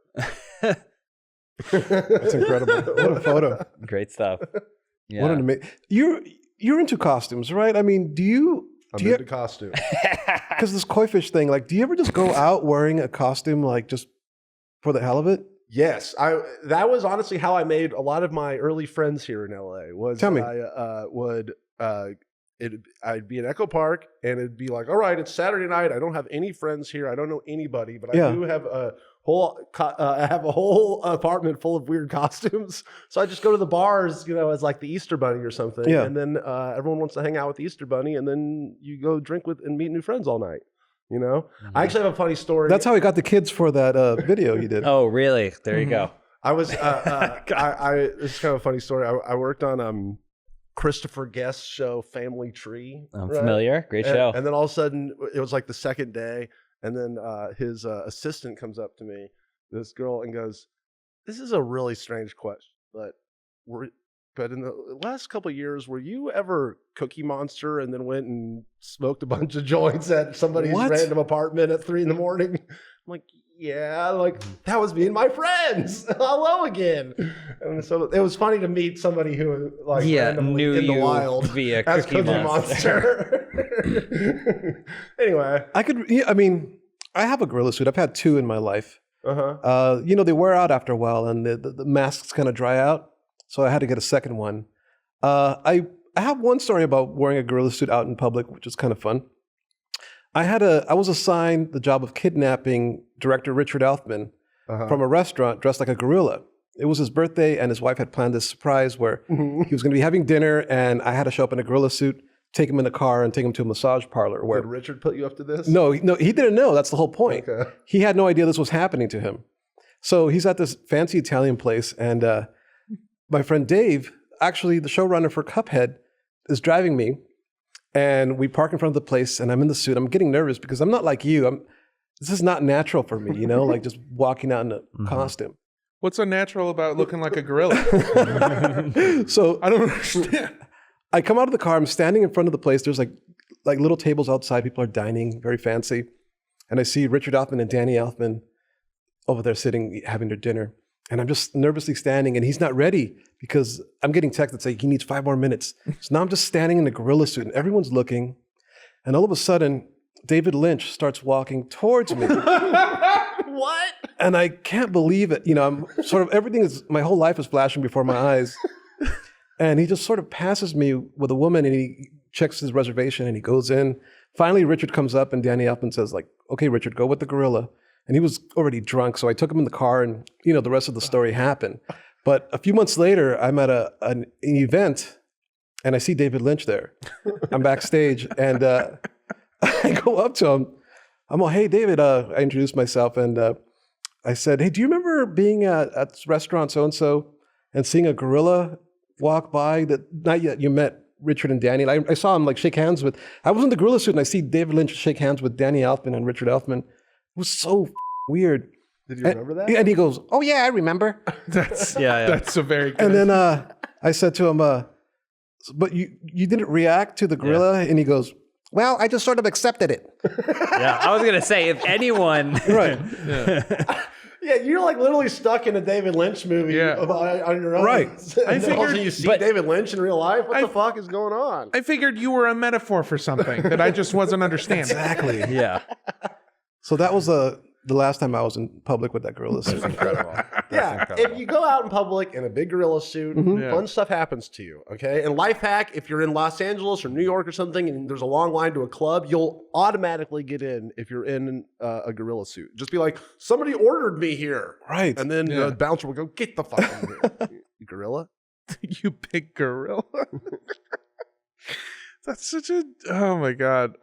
That's incredible. What a photo. Great stuff. Yeah. What an amazing. You're into costumes, right? I mean, do you? I'm into costume. Because this koi fish thing, like, do you ever just go out wearing a costume, like, just for the hell of it? Yes, that was honestly how I made a lot of my early friends here in LA. Was Tell me. I'd be in Echo Park and it'd be like, all right, it's Saturday night. I don't have any friends here. I don't know anybody, but Yeah. I do have a whole apartment full of weird costumes. So I just go to the bars, as like the Easter Bunny or something. Yeah. And then everyone wants to hang out with the Easter Bunny, and then you go drink with and meet new friends all night. I actually have a funny story. That's how he got the kids for that video he did. Oh, really? There you go. I was this is kind of a funny story. I worked on Christopher Guest's show Family Tree. I'm right? familiar. Great show. And then all of a sudden it was like the second day, and then his assistant comes up to me, this girl, and goes, "This is a really strange question, but in the last couple of years, were you ever Cookie Monster and then went and smoked a bunch of joints at somebody's What? random apartment at 3 a.m? I'm like, yeah, that was me and my friends. Hello again. And so it was funny to meet somebody who randomly knew in the you wild via as Cookie Monster. Anyway, I have a gorilla suit. I've had two in my life. They wear out after a while, and the masks kind of dry out. So I had to get a second one. I have one story about wearing a gorilla suit out in public, which is kind of fun. I was assigned the job of kidnapping director Richard Elfman from a restaurant dressed like a gorilla. It was his birthday, and his wife had planned this surprise where he was going to be having dinner, and I had to show up in a gorilla suit, take him in the car, and take him to a massage parlor. Where did Richard put you up to this? No, he didn't know. That's the whole point. Okay. He had no idea this was happening to him. So he's at this fancy Italian place, and my friend Dave, actually the showrunner for CupHead, is driving me, and we park in front of the place, and I'm in the suit. I'm getting nervous because I'm not like you. This is not natural for me, like just walking out in a costume. What's unnatural about looking like a gorilla? So I don't understand. I come out of the car. I'm standing in front of the place. There's like little tables outside. People are dining, very fancy. And I see Richard Elfman and Danny Elfman over there sitting, having their dinner. And I'm just nervously standing, and he's not ready because I'm getting text that say he needs 5 more minutes. So now I'm just standing in a gorilla suit, and everyone's looking. And all of a sudden, David Lynch starts walking towards me. What? And I can't believe it. I'm sort of, my whole life is flashing before my eyes. And he just sort of passes me with a woman, and he checks his reservation, and he goes in. Finally, Richard comes up, and Danny Elfman says, okay, Richard, go with the gorilla. And he was already drunk, so I took him in the car, and, the rest of the story happened. But a few months later, I'm at an event, and I see David Lynch there. I'm backstage, and I go up to him. I'm all, hey, David. I introduced myself, and I said, hey, do you remember being at this restaurant so-and-so and seeing a gorilla walk by that night you met Richard and Danny? And I saw him shake hands with, I was in the gorilla suit, and I see David Lynch shake hands with Danny Elfman and Richard Elfman. It was so weird. Did you remember that? And he goes, "Oh yeah, I remember." That's Yeah. that's a very good. And then I said to him, "But you didn't react to the gorilla?" And he goes, "Well, I just sort of accepted it." Yeah, I was gonna say if anyone, Right. Yeah, you're like literally stuck in a David Lynch movie on your own. Right. I figured- also you see David Lynch in real life. What the fuck is going on? I figured you were a metaphor for something that I just wasn't understanding. Exactly. yeah, So that was the last time I was in public with that gorilla suit. incredible. Yeah, if you go out in public in a big gorilla suit, fun stuff happens to you, okay? And life hack, if you're in Los Angeles or New York or something and there's a long line to a club, you'll automatically get in if you're in a gorilla suit. Just be like, somebody ordered me here. Right. And then the bouncer will go, get the fuck in here, you gorilla. You big gorilla. That's such a oh my god.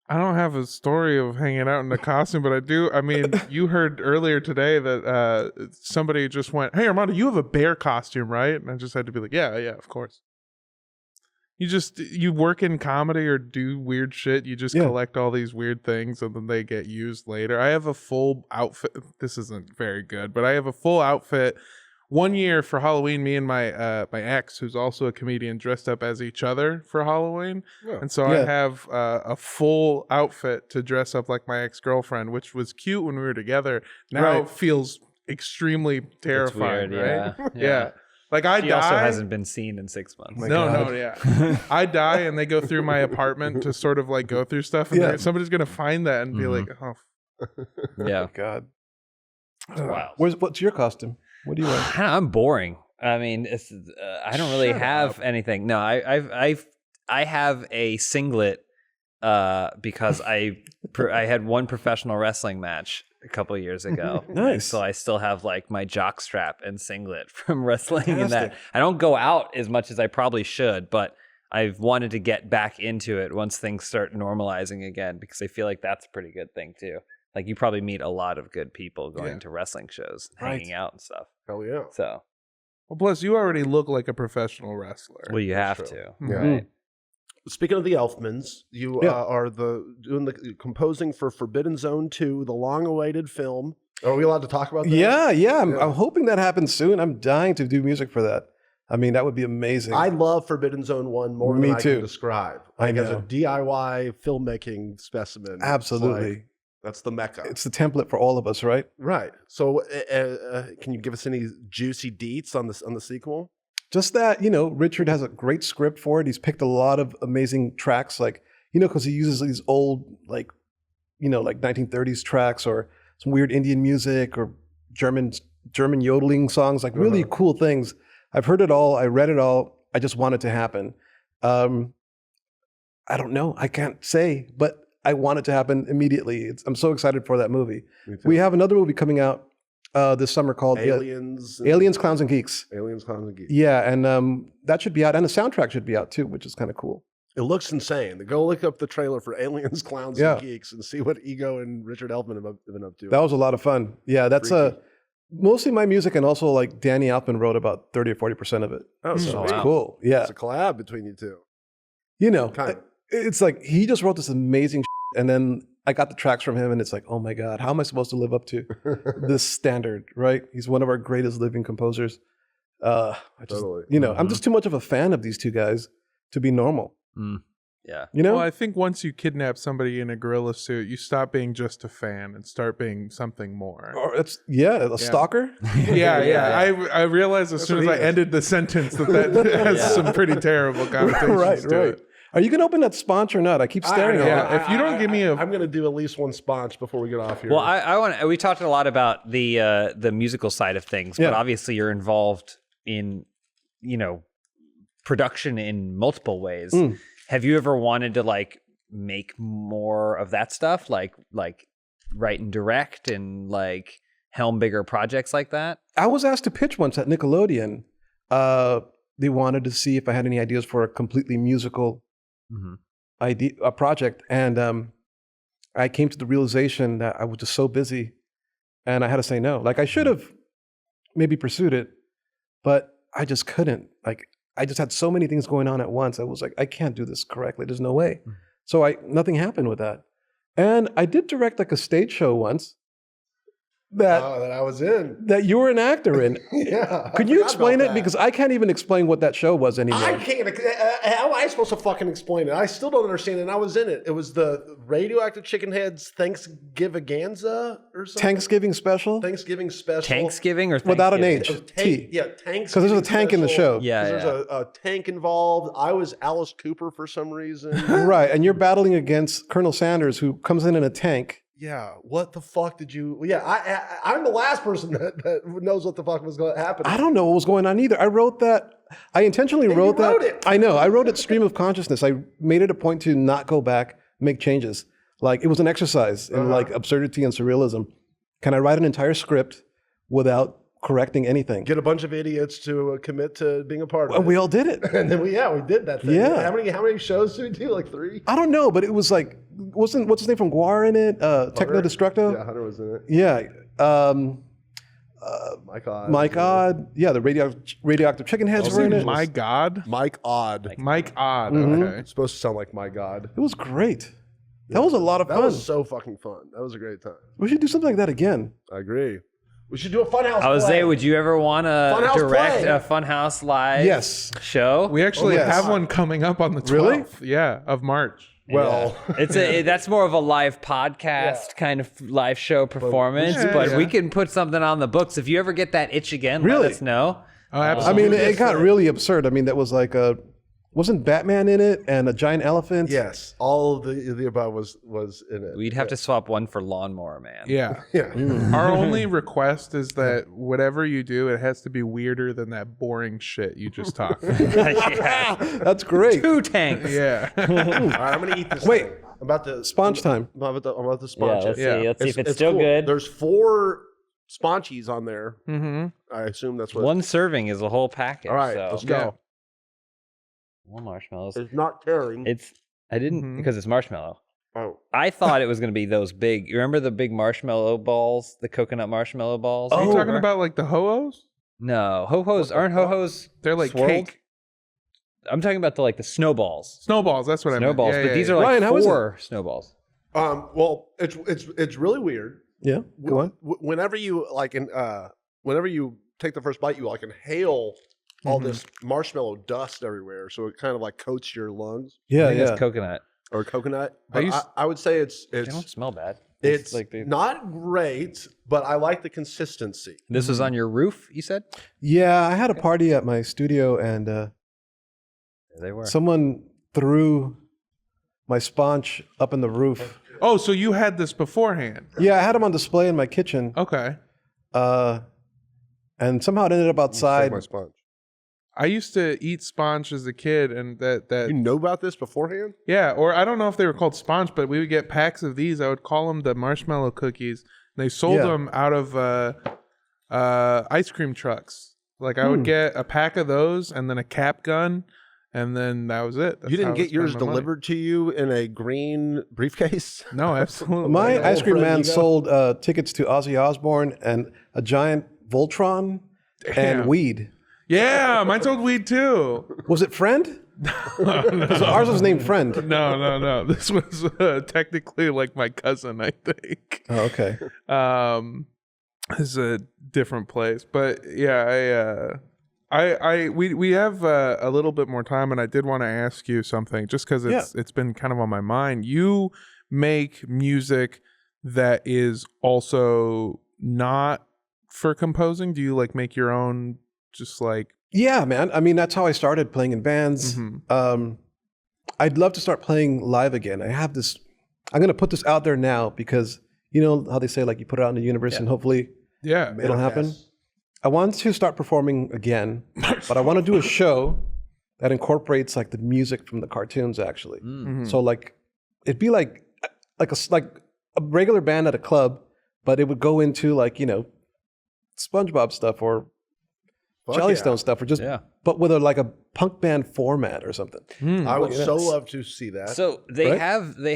I don't have a story of hanging out in a costume, but I do. I mean, you heard earlier today that somebody just went, "Hey, Armando, you have a bear costume, right?" And I just had to be like, "Yeah, of course." You work in comedy or do weird shit. You just collect all these weird things and then they get used later. I have a full outfit. This isn't very good, but I have a full outfit. One year for Halloween, me and my my ex, who's also a comedian, dressed up as each other for Halloween. Yeah. And so I have a full outfit to dress up like my ex-girlfriend, which was cute when we were together. Now it feels extremely terrifying, weird, right? Yeah. Like I She die. also hasn't been seen in 6 months. No, I die and they go through my apartment to sort of like go through stuff and somebody's going to find that and be like, oh. Yeah. God. Wow. What's your costume? What do you wear? I'm boring. I mean, it's I don't really have anything. No, I have a singlet because I had one professional wrestling match a couple of years ago. Nice. So I still have like my jock strap and singlet from wrestling and that. I don't go out as much as I probably should, but I've wanted to get back into it once things start normalizing again because I feel like that's a pretty good thing too. Like you probably meet a lot of good people going to wrestling shows, hanging out and stuff. Hell yeah. So, Well, plus you already look like a professional wrestler. well, you have to. Yeah. Right? Speaking of the Elfmans, you are doing the composing for Forbidden Zone 2, the long-awaited film. Are we allowed to talk about that? Yeah. I'm hoping that happens soon. I'm dying to do music for that. I mean, that would be amazing. I love Forbidden Zone 1 more than I can describe. Like as a DIY filmmaking specimen. Absolutely. That's the mecca. It's the template for all of us, right? Right. So can you give us any juicy deets on the sequel? Just that, Richard has a great script for it. He's picked a lot of amazing tracks, like, because he uses these old, like 1930s tracks or some weird Indian music or German yodeling songs, like really cool things. I've heard it all. I read it all. I just want it to happen. I don't know. I can't say, but I want it to happen immediately. I'm so excited for that movie. We have another movie coming out this summer called Aliens, Clowns, and Geeks. Aliens, Clowns, and Geeks. Yeah, and that should be out, and the soundtrack should be out too, which is kind of cool. It looks insane. Go look up the trailer for Aliens, Clowns, and Geeks and see what Ego and Richard Elfman have been up to. That was a lot of fun. Yeah, that's mostly my music, and also like Danny Elfman wrote about 30 or 40% of it. Oh, so it's cool. Yeah, it's a collab between you two. It's like he just wrote this amazing and then I got the tracks from him and it's like, oh my God, how am I supposed to live up to this standard, right? He's one of our greatest living composers. I'm just too much of a fan of these two guys to be normal. Yeah. Well, I think once you kidnap somebody in a gorilla suit, you stop being just a fan and start being something more. Or a stalker? I realized as soon as I ended the sentence that has some pretty terrible connotations to it. Are you going to open that sponge or not? I keep staring at it. If you don't give me I'm going to do at least one sponge before we get off here. Well, we talked a lot about the musical side of things, but obviously you're involved in, production in multiple ways. Have you ever wanted to like make more of that stuff? Like write and direct and like helm bigger projects like that? I was asked to pitch once at Nickelodeon. They wanted to see if I had any ideas for a completely musical a project, and I came to the realization that I was just so busy and I had to say no. Like I should have maybe pursued it, but I just couldn't. Like I just had so many things going on at once. I was like, I can't do this correctly. There's no way. So nothing happened with that. And I did direct like a stage show once that I was in. that you were an actor in. Yeah. Could you explain it? Because I can't even explain what that show was anymore. I can't. How am I supposed to fucking explain it? I still don't understand it. And I was in it. It was the Radioactive Chicken Heads Thanksgiviganza or something. Thanksgiving special? Thanksgiving special. Thanksgiving or Without an Thanksgiving? H. T. Yeah, tanks. Because there's a tank in the show. Yeah, There's a tank involved. I was Alice Cooper for some reason. Right. And you're battling against Colonel Sanders, who comes in a tank. Yeah, what the fuck did you? Yeah, I'm the last person that knows what the fuck was going to happen. I don't know what was going on either. I wrote that. I intentionally wrote that. wrote it. I know. I wrote it stream of consciousness. I made it a point to not go back, make changes. Like it was an exercise in like absurdity and surrealism. Can I write an entire script without correcting anything? Get a bunch of idiots to commit to being a part of Well, it. we all did it. And then we did that thing. Yeah. How many shows did we do? Like 3? I don't know, but it was like, wasn't what's his name from Guar in it? Techno Destructo? Yeah, Hunter was in it. Yeah. Mike Odd. Mike Odd. Yeah, the radioactive chicken heads were in it. My God. Mike Odd. Mike Odd. Mm-hmm. Okay. It's supposed to sound like my God. It was great. That was a lot of That fun. was so fucking fun. That was a great time. We should do something like that again. I agree. We should do a Funhouse I was play. saying, would you ever want to Funhouse direct play. a Funhouse live Yes. show? We actually yes. have one coming up on the 12th. Really? Yeah, of March. Well, That's more of a live podcast kind of live show performance, but we can put something on the books. If you ever get that itch again, Really? let us know. Oh, I absolutely. mean, it got really absurd. I mean, that was like wasn't Batman in it and a giant elephant? yes, all of the above was in it. We'd have to swap one for Lawnmower Man. yeah. Yeah. Our only request is that whatever you do, it has to be weirder than that boring shit you just talked about. Yeah. That's great. 2 tanks. Yeah. All right, I'm gonna eat this. Wait. thing. I'm about to Sponge time. I'm about to Yeah, sponge let's it. see. Let's see if it's still cool. good. There's 4 sponchies on there. Mm-hmm. I assume that's what. One serving is a whole package. All right, so. let's go. Yeah. More marshmallows. It's not tearing. I didn't Mhm. because it's marshmallow. Oh. I thought it was going to be those big. You remember the big marshmallow balls, the coconut marshmallow balls? Are you talking Remember? about like the ho-hos? No, ho-hos aren't ho-hos. They're like swirled? cake. I'm talking about the snowballs. Snowballs, that's what I meant. Snowballs, Yeah, but yeah, these yeah. are like Ryan, how is it? 4 snowballs. Well, it's really weird. Yeah. Go on. Whenever you whenever you take the first bite, you like inhale all this marshmallow dust everywhere, so it kind of like coats your lungs I Yeah, think yeah. it's coconut. or coconut. I But used- I would say They don't it's smell bad. it's like not great, but I like the consistency. This was on your roof, you said? Yeah, I had a party at my studio and There they were. someone threw my sponge up in the roof. Oh, so you had this beforehand. Yeah, I had them on display in my kitchen. Okay. And somehow it ended up outside. Take my sponge. I used to eat sponge as a kid, and that You know about this beforehand? yeah, or I don't know if they were called sponge, but we would get packs of these. I would call them the marshmallow cookies. They sold Yeah. them out of ice cream trucks. Like I would get a pack of those, and then a cap gun, and then that was it. That's You how I didn't would get yours spend my money. delivered to you in a green briefcase? No, absolutely. My old ice cream friend man Ego. sold tickets to Ozzy Osbourne and a giant Voltron Damn. and weed. Yeah, mine sold weed too. Was it Friend? So ours was named Friend. No. This was technically like my cousin, I think. Oh, okay. This is a different place, but yeah, we have a little bit more time, and I did want to ask you something, just because it's been kind of on my mind. You make music that is also not for composing. Do you like make your own? Just like Yeah, man. I mean, that's how I started playing in bands. I'd love to start playing live again. I have this. I'm going to put this out there now because you know how they say like you put it out in the universe and hopefully yeah, it'll happen. I want to start performing again, but I want to do a show that incorporates like the music from the cartoons actually. So like it'd be like a regular band at a club, but it would go into like, you know, SpongeBob stuff or Jellystone stuff, or just but with like a punk band format or something. I would so love to see that. So they Right?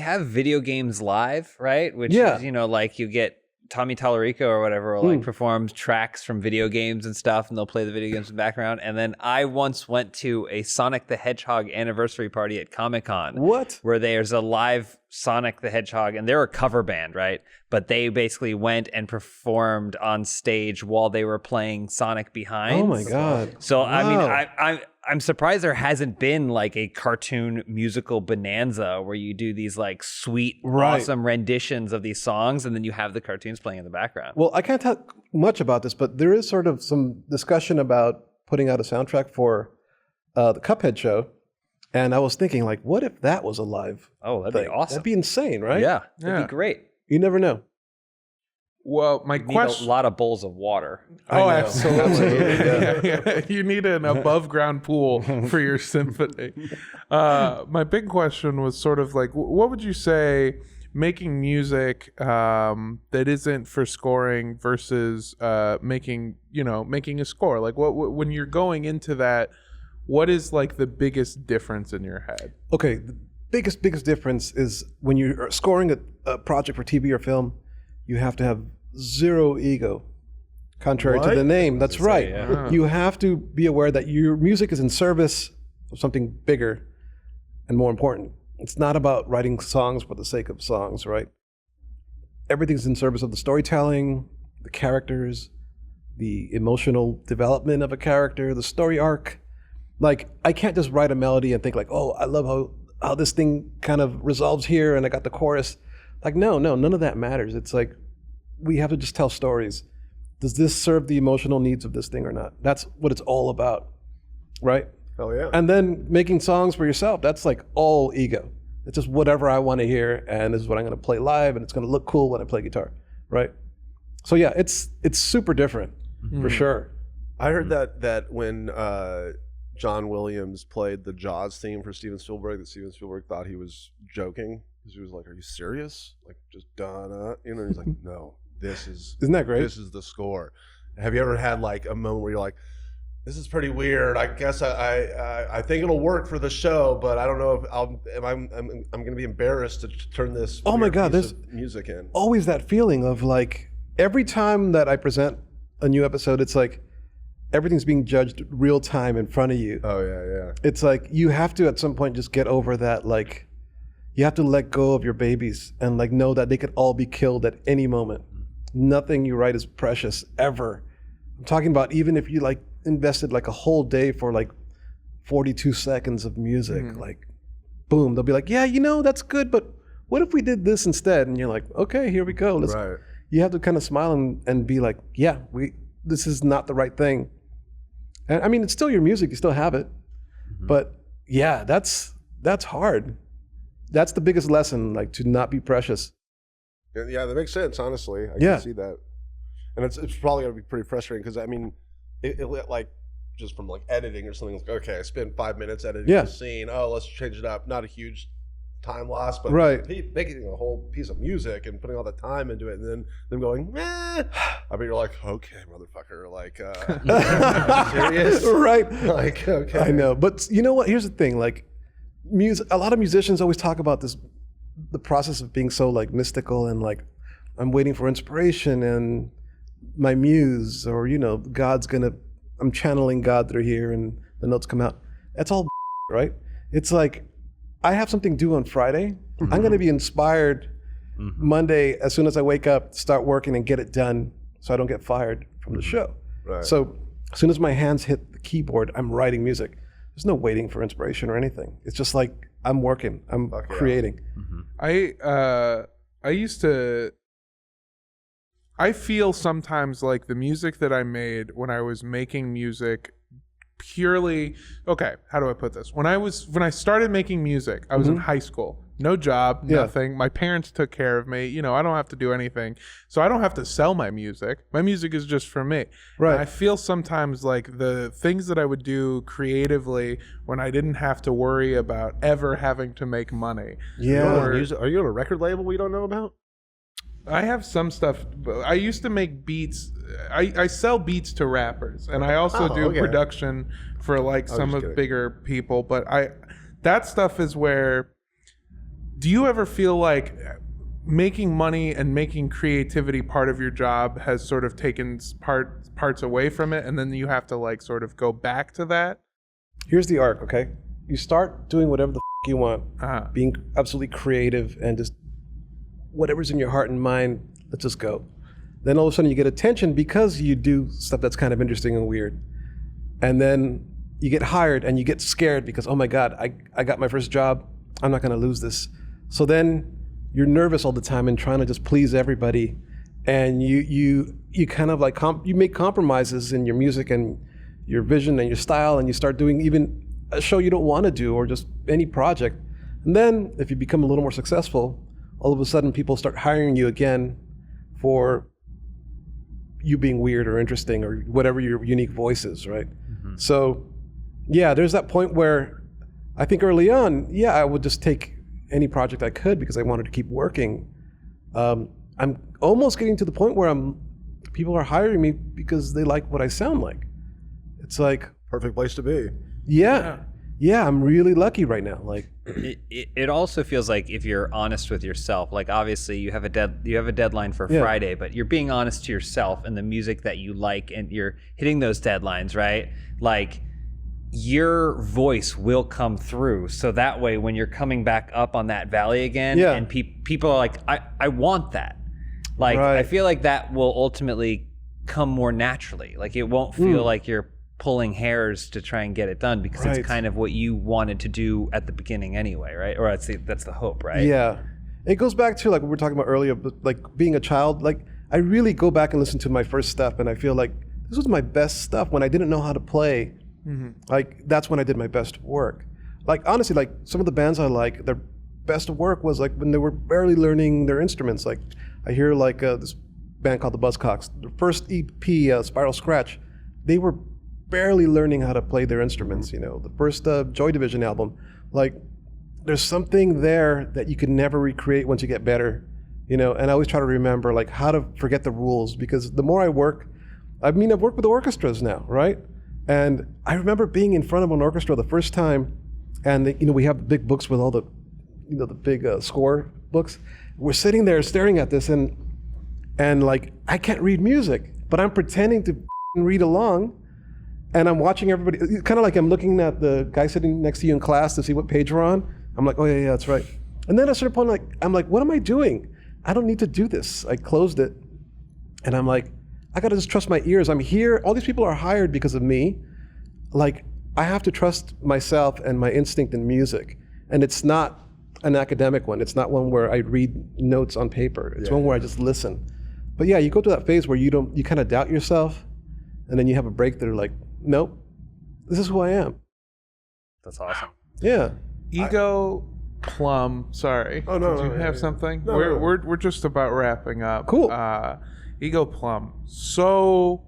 have video games live, right? Which Yeah. is, you know, like you get Tommy Tallarico or whatever will like perform tracks from video games and stuff, and they'll play the video games in the background. And then I once went to a Sonic the Hedgehog anniversary party at Comic-Con. What? Where there's a live Sonic the Hedgehog, and they're a cover band, right? But they basically went and performed on stage while they were playing Sonic Behind. Oh my God. So, I mean, Wow. I'm surprised there hasn't been like a cartoon musical bonanza where you do these like sweet, awesome renditions of these songs, and then you have the cartoons playing in the background. Well, I can't talk much about this, but there is sort of some discussion about putting out a soundtrack for the CupHead Show. And I was thinking, like, what if that was a live That'd thing? be awesome. That'd be insane, right? Yeah, that'd be great. You never know. Well, my Need question. a lot of bowls of water. Oh, I know. absolutely. Yeah. You need an above ground pool for your symphony. My big question was sort of like, what would you say making music that isn't for scoring versus making a score? Like, what when you're going into that, what is like the biggest difference in your head? Okay, the biggest difference is when you're scoring a project for TV or film, you have to have zero ego. Contrary to the name, that's right. You have to be aware that your music is in service of something bigger and more important. It's not about writing songs for the sake of songs, right? Everything's in service of the storytelling, the characters, the emotional development of a character, the story arc. Like, I can't just write a melody and think like, oh, I love how this thing kind of resolves here and I got the chorus. Like, no, none of that matters. It's like, we have to just tell stories. Does this serve the emotional needs of this thing or not? That's what it's all about, right? Hell yeah. And then making songs for yourself, that's like all ego. It's just whatever I want to hear, and this is what I'm going to play live, and it's going to look cool when I play guitar, right? So yeah, it's super different, for sure. I heard that when John Williams played the Jaws theme for Steven Spielberg, that Steven Spielberg thought he was joking, because he was like, "Are you serious? Like, just da-da," you know? He's like, "No, Isn't that great? This is the score." Have you ever had like a moment where you're like, "This is pretty weird. I guess I think it'll work for the show, but I don't know if I'm going to be embarrassed to turn this Oh my God, piece of music in." Always that feeling of like, every time that I present a new episode, it's like everything's being judged real time in front of you. Oh yeah. It's like you have to at some point just get over that. Like, you have to let go of your babies and like know that they could all be killed at any moment. Nothing you write is precious ever. I'm talking about even if you like invested like a whole day for like 42 seconds of music, like boom, they'll be like, yeah, that's good, but what if we did this instead? And you're like, okay, here we go. Right. You have to kind of smile and be like, yeah, this is not the right thing. And I mean, it's still your music, you still have it. But yeah, that's hard. That's the biggest lesson, like, to not be precious. Yeah, that makes sense, honestly. I can see that. And it's probably going to be pretty frustrating because, I mean, it like, just from like editing or something, like, okay, I spent 5 minutes editing the scene. Oh, let's change it up. Not a huge time loss, but making a whole piece of music and putting all that time into it, and then them going, I mean, you're like, okay, motherfucker, like, serious? Right. Like, okay. I know. But you know what? Here's the thing. Like, a lot of musicians always talk about this, the process of being so like mystical and like, I'm waiting for inspiration and my muse, or, I'm channeling God through here and the notes come out. That's all right? It's like, I have something due on Friday. I'm going to be inspired Monday as soon as I wake up, start working and get it done so I don't get fired from the show. Right. So as soon as my hands hit the keyboard, I'm writing music. There's no waiting for inspiration or anything. It's just like, I'm working, I'm creating. I feel sometimes like the music that I made when I was making music purely, okay, how do I put this? When I started making music, I was in high school. No job, nothing. My parents took care of me. I don't have to do anything. So I don't have to sell my music. My music is just for me. Right. And I feel sometimes like the things that I would do creatively when I didn't have to worry about ever having to make money. Yeah. Are you on a record label we don't know about? I have some stuff. I used to make beats. I sell beats to rappers, and I also do production for like some of bigger people. But that stuff is where. Do you ever feel like making money and making creativity part of your job has sort of taken parts away from it, and then you have to like sort of go back to that? Here's the arc, okay? You start doing whatever the you want, being absolutely creative and just whatever's in your heart and mind, let's just go. Then all of a sudden you get attention because you do stuff that's kind of interesting and weird. And then you get hired and you get scared because, oh my God, I got my first job. I'm not going to lose this. So then you're nervous all the time and trying to just please everybody. And you kind of like, you make compromises in your music and your vision and your style, and you start doing even a show you don't want to do or just any project. And then if you become a little more successful, all of a sudden people start hiring you again for you being weird or interesting or whatever your unique voice is, right? Mm-hmm. So yeah, there's that point where I think early on, yeah, I would just take any project I could because I wanted to keep working. I'm almost getting to the point where people are hiring me because they like what I sound like. It's like perfect place to be. Yeah, I'm really lucky right now. Like, it also feels like if you're honest with yourself, like obviously you have a deadline for Friday, but you're being honest to yourself and the music that you like, and you're hitting those deadlines, right? Like, your voice will come through. So that way, when you're coming back up on that valley again, and people are like, I want that. Like, right. I feel like that will ultimately come more naturally. Like, it won't feel like you're pulling hairs to try and get it done because it's kind of what you wanted to do at the beginning anyway, right? Or that's the hope, right? Yeah. It goes back to like what we were talking about earlier, like being a child. Like, I really go back and listen to my first stuff and I feel like this was my best stuff when I didn't know how to play. Mm-hmm. Like, that's when I did my best work. Like, honestly, like some of the bands I like, their best work was like when they were barely learning their instruments. Like, I hear like this band called the Buzzcocks. The first EP, Spiral Scratch, they were barely learning how to play their instruments, you know. The first Joy Division album, like, there's something there that you can never recreate once you get better, you know. And I always try to remember like how to forget the rules, because the more I work, I've worked with orchestras now, right? And I remember being in front of an orchestra the first time, and you know, we have the big books with all the, you know, the big score books. We're sitting there staring at this, and like, I can't read music, but I'm pretending to read along. And I'm watching everybody, kind of like I'm looking at the guy sitting next to you in class to see what page we're on. I'm like, oh yeah, that's right. And then at a certain point, like, I'm like, what am I doing? I don't need to do this. I closed it. And I'm like, I gotta just trust my ears. I'm here, all these people are hired because of me. Like, I have to trust myself and my instinct in music. And it's not an academic one. It's not one where I read notes on paper. It's one where I just listen. But yeah, you go through that phase where you kind of doubt yourself, and then you have a breakthrough like, nope, this is who I am. That's awesome. Yeah. Ego Plum, sorry. Oh no. Did you have something? No, we're just about wrapping up. Cool. Ego Plum, so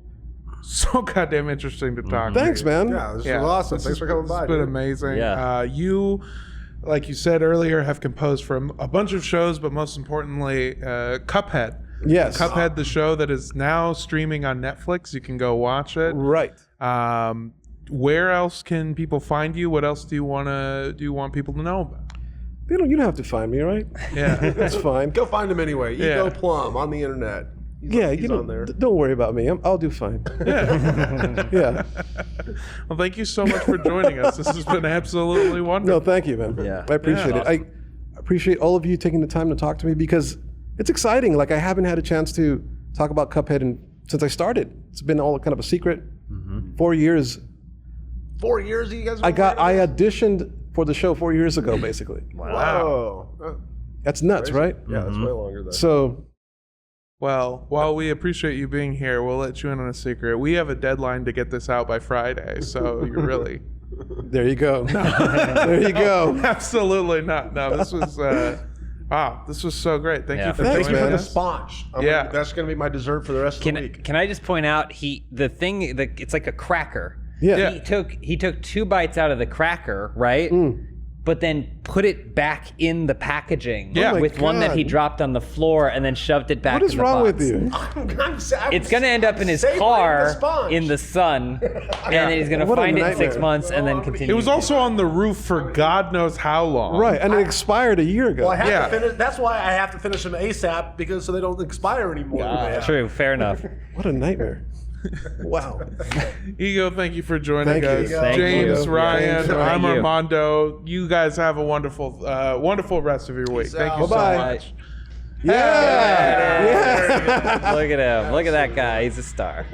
goddamn interesting to talk to. Thanks, man. Yeah, this is awesome. Thanks for coming by. It's been amazing. Yeah. You, like you said earlier, have composed for a bunch of shows, but most importantly, CupHead. Yes. CupHead, the show that is now streaming on Netflix. You can go watch it. Right. Where else can people find you? What else do you want people to know about? You don't have to find me, right? Yeah. That's fine. Go find him anyway. Ego Plum on the internet. He's on there. Don't worry about me. I'll do fine. Yeah. Well, thank you so much for joining us. This has been absolutely wonderful. No, thank you, man. Yeah. I appreciate it. Awesome. I appreciate all of you taking the time to talk to me, because it's exciting. Like, I haven't had a chance to talk about CupHead since I started. It's been all kind of a secret. Mm-hmm. 4 years. 4 years you guys? I auditioned for the show 4 years ago, basically. Wow. That's nuts, Crazy. right? Yeah, that's way longer than. So, well, while we appreciate you being here, we'll let you in on a secret. We have a deadline to get this out by Friday, so you're really... There you go. There you go. Absolutely not. No, this was... Wow, this was so great. Thank you for Thanks, joining man. us. Sponge. That's going to be my dessert for the rest of the week. Can I just point out it's like a cracker. Yeah. He took 2 bites out of the cracker, right? But then put it back in the packaging with one that he dropped on the floor and then shoved it back in the box. What is wrong with you? It's going to end up in his car in the sun, and then he's going to find it in 6 months and then continue. It was also on the roof for God knows how long. Right, and it expired a year ago. Well, I have to finish. That's why I have to finish them ASAP, so they don't expire anymore. True, fair enough. What a nightmare. Wow. Ego, thank you for joining Thank you. us. Thank James, you. Ryan, Thank I'm you. Armando. You guys have a wonderful, wonderful rest of your week. Peace Thank out. you so Bye-bye. much. Yeah. Look at him. Look at that guy. He's a star.